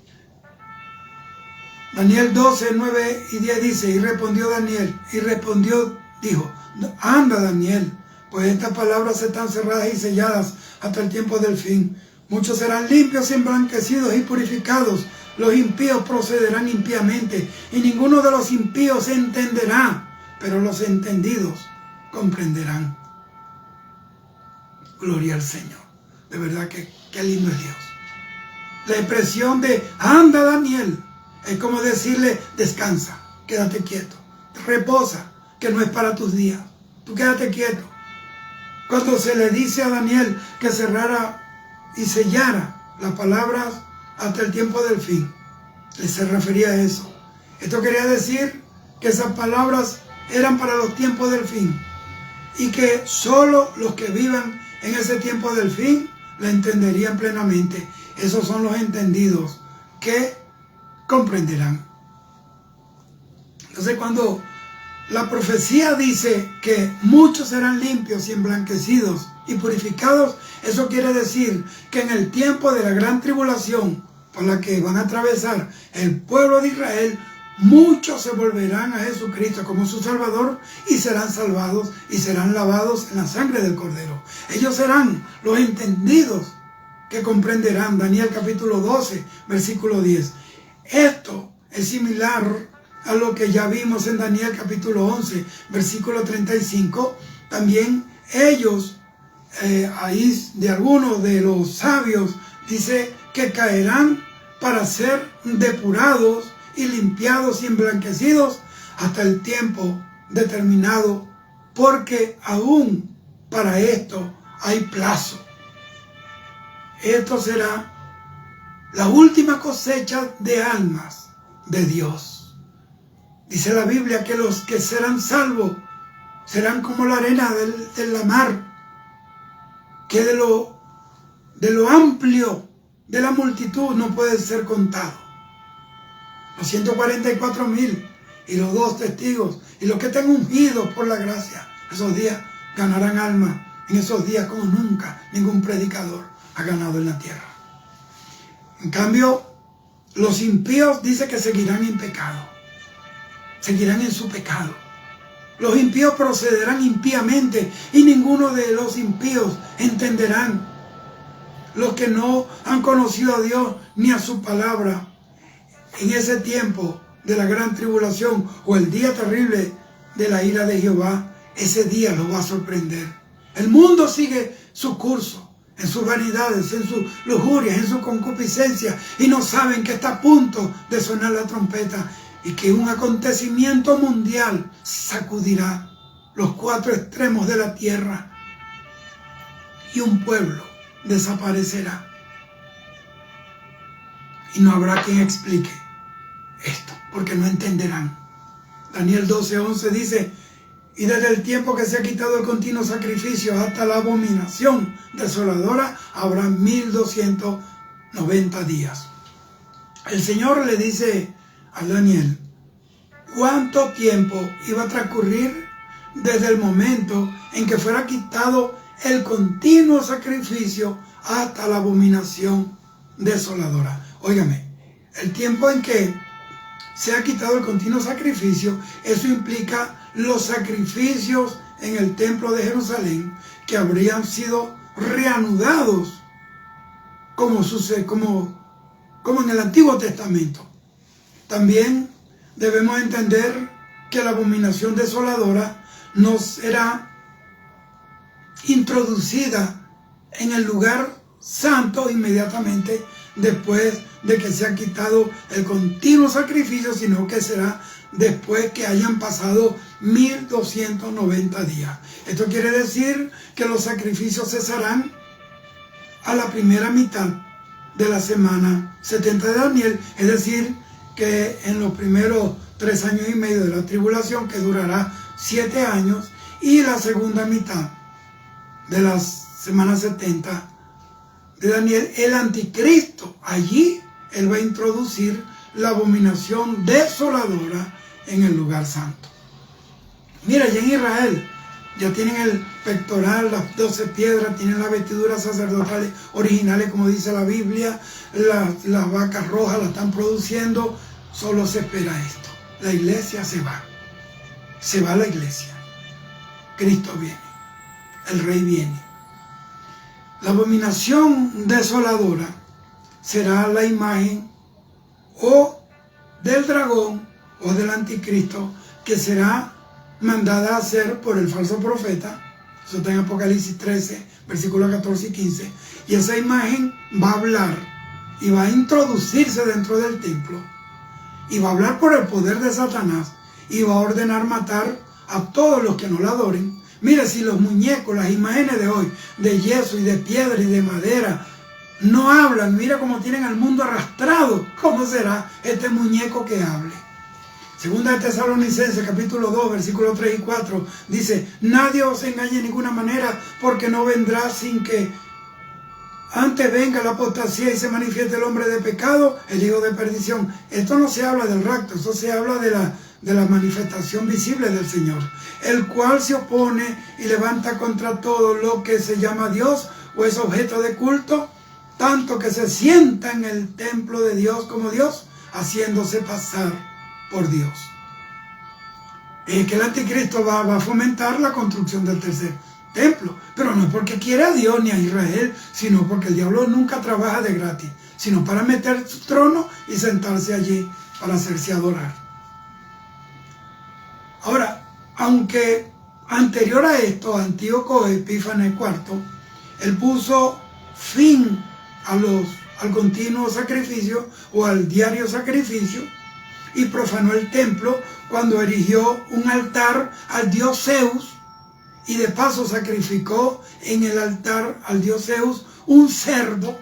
Daniel 12, 9 y 10 dice, y respondió Daniel, dijo, anda Daniel, pues estas palabras están cerradas y selladas hasta el tiempo del fin. Muchos serán limpios, emblanquecidos y purificados. Los impíos procederán impíamente, y ninguno de los impíos entenderá, pero los entendidos comprenderán. Gloria al Señor. De verdad que qué lindo es Dios. La expresión de anda Daniel es como decirle descansa, quédate quieto, reposa, que no es para tus días. Tú quédate quieto. Cuando se le dice a Daniel que cerrara y sellara las palabras hasta el tiempo del fin, se refería a eso. Esto quería decir que esas palabras eran para los tiempos del fin, y que solo los que vivan en ese tiempo del fin la entenderían plenamente. Esos son los entendidos que comprenderán. Entonces, cuando la profecía dice que muchos serán limpios y emblanquecidos y purificados, eso quiere decir que en el tiempo de la gran tribulación por la que van a atravesar el pueblo de Israel, muchos se volverán a Jesucristo como su Salvador y serán salvados y serán lavados en la sangre del Cordero. Ellos serán los entendidos que comprenderán. Daniel capítulo 12, versículo 10. Esto es similar a lo que ya vimos en Daniel capítulo 11, versículo 35. También ellos, ahí de algunos de los sabios, dice que caerán para ser depurados y limpiados y emblanquecidos hasta el tiempo determinado porque aún para esto hay plazo. Esto será la última cosecha de almas de Dios. Dice la Biblia que los que serán salvos serán como la arena de la mar, que de lo amplio de la multitud no puede ser contado. Los 144,000 y los 2 testigos y los que estén ungidos por la gracia, esos días ganarán alma, en esos días como nunca ningún predicador ha ganado en la tierra. En cambio, los impíos dice que seguirán en pecado, seguirán en su pecado. Los impíos procederán impíamente y ninguno de los impíos entenderán. Los que no han conocido a Dios ni a su palabra en ese tiempo de la gran tribulación o el día terrible de la ira de Jehová, ese día los va a sorprender. El mundo sigue su curso en sus vanidades, en sus lujurias, en su concupiscencia, y no saben que está a punto de sonar la trompeta y que un acontecimiento mundial sacudirá los 4 extremos de la tierra y un pueblo desaparecerá. Y no habrá quien explique esto, porque no entenderán. Daniel 12:11 dice: y desde el tiempo que se ha quitado el continuo sacrificio hasta la abominación desoladora, habrá 1290 días. El Señor le dice a Daniel cuánto tiempo iba a transcurrir desde el momento en que fuera quitado el continuo sacrificio hasta la abominación desoladora. Óigame, el tiempo en que se ha quitado el continuo sacrificio, eso implica los sacrificios en el templo de Jerusalén que habrían sido reanudados como en el Antiguo Testamento. También debemos entender que la abominación desoladora no será introducida en el lugar santo inmediatamente después de que se ha quitado el continuo sacrificio, sino que será después que hayan pasado 1290 días. Esto quiere decir que los sacrificios cesarán a la primera mitad de la semana 70 de Daniel, es decir, que en los primeros 3 años y medio de la tribulación, que durará 7 años, y la segunda mitad de la semana 70 de Daniel, el anticristo, allí él va a introducir la abominación desoladora en el lugar santo. Mira, ya en Israel ya tienen el pectoral, las 12 piedras, tienen las vestiduras sacerdotales originales, como dice la Biblia, las vacas rojas las están produciendo. Solo se espera esto. La iglesia se va la iglesia. Cristo viene, el Rey viene. La abominación desoladora será la imagen o del dragón o del anticristo que será mandada a hacer por el falso profeta. Eso está en Apocalipsis 13, versículos 14 y 15. Y esa imagen va a hablar y va a introducirse dentro del templo y va a hablar por el poder de Satanás y va a ordenar matar a todos los que no la adoren. Mire, si los muñecos, las imágenes de hoy, de yeso y de piedra y de madera, no hablan, mira cómo tienen al mundo arrastrado, ¿cómo será este muñeco que hable? Segunda de Tesalonicenses, capítulo 2, versículos 3 y 4, dice: nadie os engañe de ninguna manera, porque no vendrá sin que antes venga la apostasía y se manifieste el hombre de pecado, el hijo de perdición. Esto no se habla del rapto, esto se habla de la manifestación visible del Señor, el cual se opone y levanta contra todo lo que se llama Dios o es objeto de culto, tanto que se sienta en el templo de Dios como Dios, haciéndose pasar por Dios. Que el anticristo va a fomentar la construcción del tercer templo, pero no es porque quiera a Dios ni a Israel, sino porque el diablo nunca trabaja de gratis, sino para meter su trono y sentarse allí para hacerse adorar. Ahora, aunque anterior a esto, Antíoco Epífanes IV, él puso fin al continuo sacrificio o al diario sacrificio y profanó el templo cuando erigió un altar al dios Zeus y de paso sacrificó en el altar al dios Zeus un cerdo.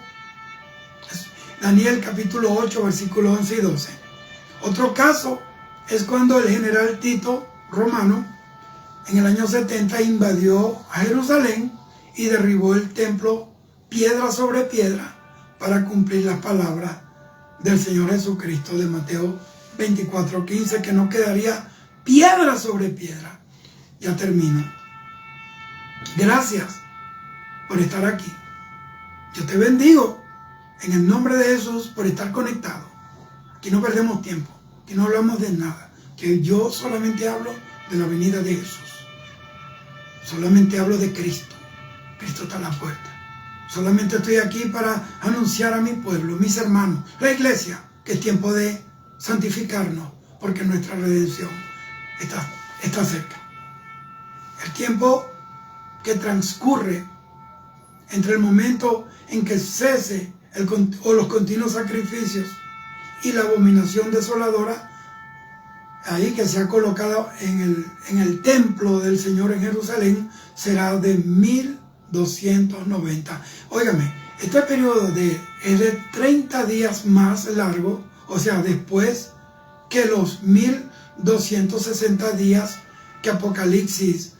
Daniel capítulo 8, versículos 11 y 12. Otro caso es cuando el general Tito romano en el año 70 invadió a Jerusalén y derribó el templo piedra sobre piedra para cumplir las palabras del Señor Jesucristo de Mateo 24:15, que no quedaría piedra sobre piedra. Ya termino. Gracias por estar aquí. Yo te bendigo en el nombre de Jesús por estar conectado. Aquí no perdemos tiempo, aquí no hablamos de nada, que yo solamente hablo de la venida de Jesús. Solamente hablo de Cristo. Cristo está a la puerta. Solamente estoy aquí para anunciar a mi pueblo, mis hermanos, la iglesia, que es tiempo de santificarnos, porque nuestra redención está cerca. El tiempo que transcurre entre el momento en que cese los continuos sacrificios y la abominación desoladora, ahí que se ha colocado en el templo del Señor en Jerusalén, será de 1290. Óigame, este periodo es de 30 días más largo, o sea, después que los 1260 días que Apocalipsis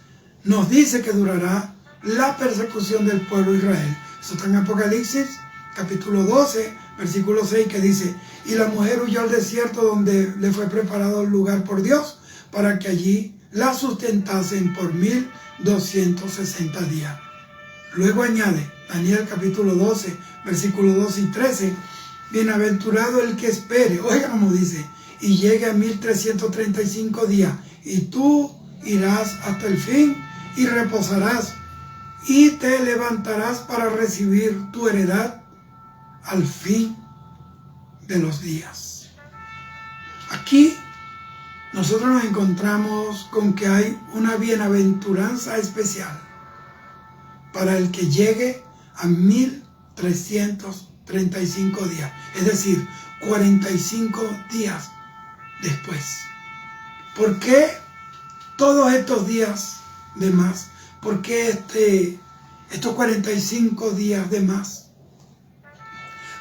nos dice que durará la persecución del pueblo de Israel. Eso está en Apocalipsis capítulo 12, versículo 6, que dice: y la mujer huyó al desierto, donde le fue preparado el lugar por Dios, para que allí la sustentasen por 1260 días. Luego añade Daniel capítulo 12, versículos 12 y 13: bienaventurado el que espere, oiga como dice, y llegue a 1335 días, y tú irás hasta el fin y reposarás, y te levantarás para recibir tu heredad al fin de los días. Aquí nosotros nos encontramos con que hay una bienaventuranza especial para el que llegue a 1335 días, es decir, 45 días después. ¿Por qué todos estos días de más? ¿Por qué estos 45 días de más?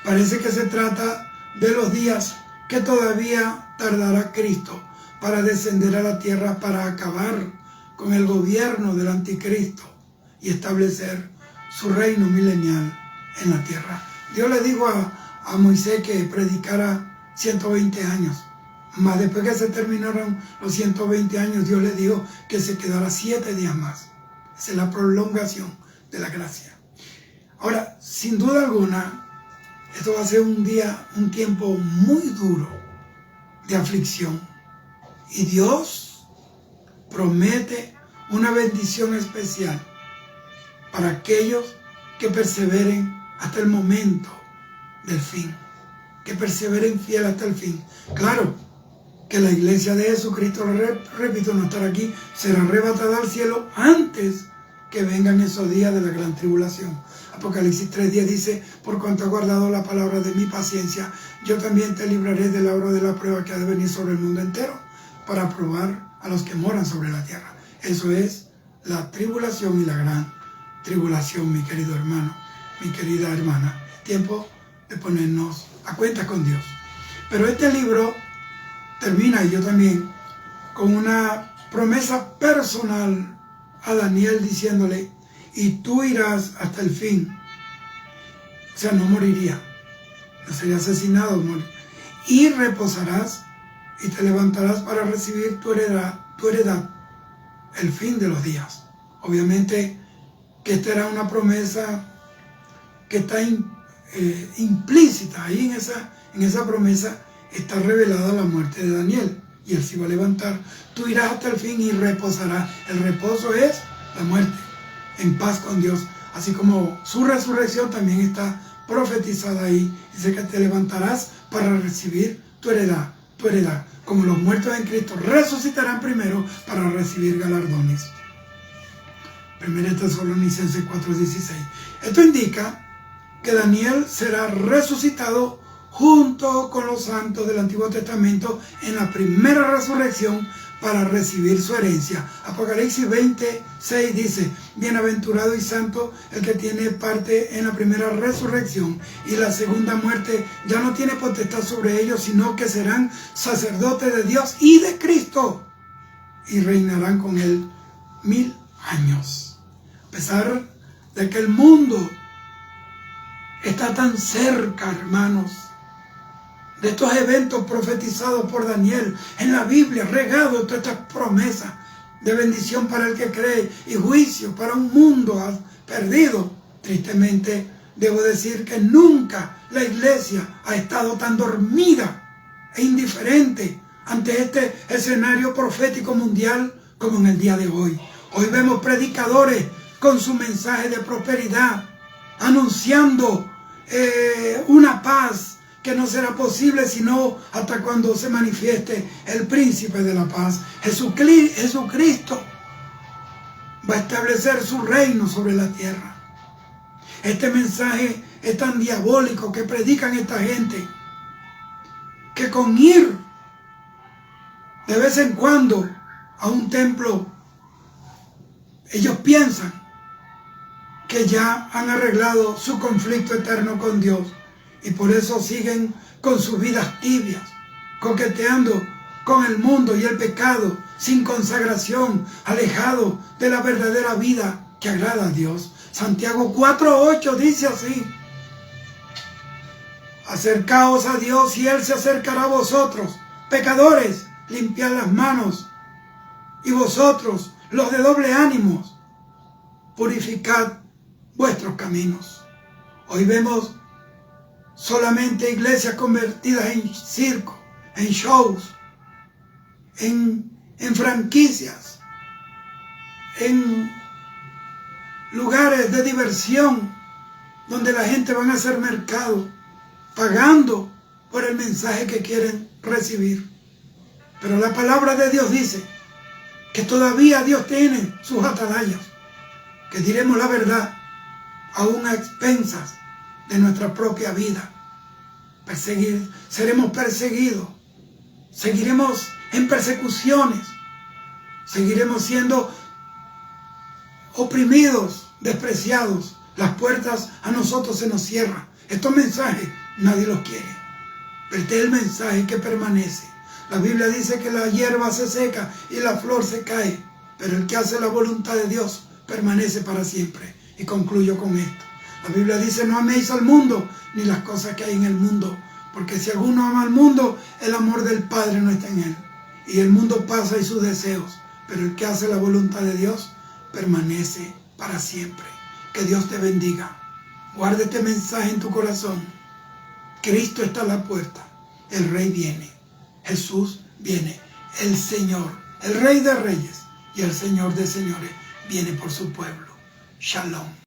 Parece que se trata de los días que todavía tardará Cristo para descender a la tierra, para acabar con el gobierno del anticristo y establecer su reino milenial en la tierra. Dios le dijo a Moisés que predicara 120 años, mas después que se terminaron los 120 años, Dios le dijo que se quedara 7 días más. Esa es la prolongación de la gracia. Ahora, sin duda alguna, esto va a ser un tiempo muy duro de aflicción. Y Dios promete una bendición especial para aquellos que perseveren hasta el momento del fin. Que perseveren fiel hasta el fin. Claro que la iglesia de Jesucristo, repito, no estará aquí, será arrebatada al cielo antes que vengan esos días de la gran tribulación. Apocalipsis 3:10 dice: por cuanto has guardado la palabra de mi paciencia, yo también te libraré de la hora de la prueba que ha de venir sobre el mundo entero, para probar a los que moran sobre la tierra. Eso es la tribulación y la gran tribulación, mi querido hermano, mi querida hermana. Tiempo de ponernos a cuenta con Dios. Pero este libro termina, y yo también, con una promesa personal a Daniel, diciéndole: y tú irás hasta el fin. O sea, no moriría, no sería asesinado, y reposarás y te levantarás para recibir tu heredad, el fin de los días. Obviamente que esta era una promesa que está implícita ahí en esa promesa. Está revelada la muerte de Daniel, y él se iba a levantar. Tú irás hasta el fin y reposarás. El reposo es la muerte, en paz con Dios. Así como su resurrección también está profetizada ahí. Dice que te levantarás para recibir tu heredad. Como los muertos en Cristo resucitarán primero para recibir galardones. 1 Tesalonicenses 4:16. Esto indica que Daniel será resucitado junto con los santos del Antiguo Testamento en la primera resurrección, para recibir su herencia. Apocalipsis 20:6 dice: bienaventurado y santo el que tiene parte en la primera resurrección, y la segunda muerte ya no tiene potestad sobre ellos, sino que serán sacerdotes de Dios y de Cristo, y reinarán con él 1000 años. A pesar de que el mundo está tan cerca, hermanos, de estos eventos profetizados por Daniel en la Biblia, regado todas estas promesas de bendición para el que cree y juicio para un mundo perdido. Tristemente, debo decir que nunca la iglesia ha estado tan dormida e indiferente ante este escenario profético mundial como en el día de hoy. Hoy vemos predicadores con su mensaje de prosperidad, anunciando una paz que no será posible sino hasta cuando se manifieste el príncipe de la paz. Jesucristo va a establecer su reino sobre la tierra. Este mensaje es tan diabólico que predican esta gente, que con ir de vez en cuando a un templo, ellos piensan que ya han arreglado su conflicto eterno con Dios, y por eso siguen con sus vidas tibias, coqueteando con el mundo y el pecado, sin consagración, alejado de la verdadera vida que agrada a Dios. Santiago 4:8 dice así: acercaos a Dios y Él se acercará a vosotros. Pecadores, limpiad las manos, y vosotros, los de doble ánimo, purificad vuestros caminos. Hoy vemos solamente iglesias convertidas en circo, en shows, en franquicias, en lugares de diversión donde la gente va a hacer mercado, pagando por el mensaje que quieren recibir. Pero la palabra de Dios dice que todavía Dios tiene sus atalayas, que diremos la verdad aún a expensas de nuestra propia vida. Seremos perseguidos, seguiremos en persecuciones, seguiremos siendo oprimidos, despreciados. Las puertas a nosotros se nos cierran. Estos mensajes nadie los quiere, pero este es el mensaje que permanece. La Biblia dice que la hierba se seca y la flor se cae, pero el que hace la voluntad de Dios permanece para siempre. Y concluyo con esto. La Biblia dice: no améis al mundo ni las cosas que hay en el mundo, porque si alguno ama al mundo, el amor del Padre no está en él. Y el mundo pasa y sus deseos, pero el que hace la voluntad de Dios permanece para siempre. Que Dios te bendiga. Guarda este mensaje en tu corazón. Cristo está a la puerta. El Rey viene. Jesús viene. El Señor, el Rey de Reyes y el Señor de Señores, viene por su pueblo. Shalom.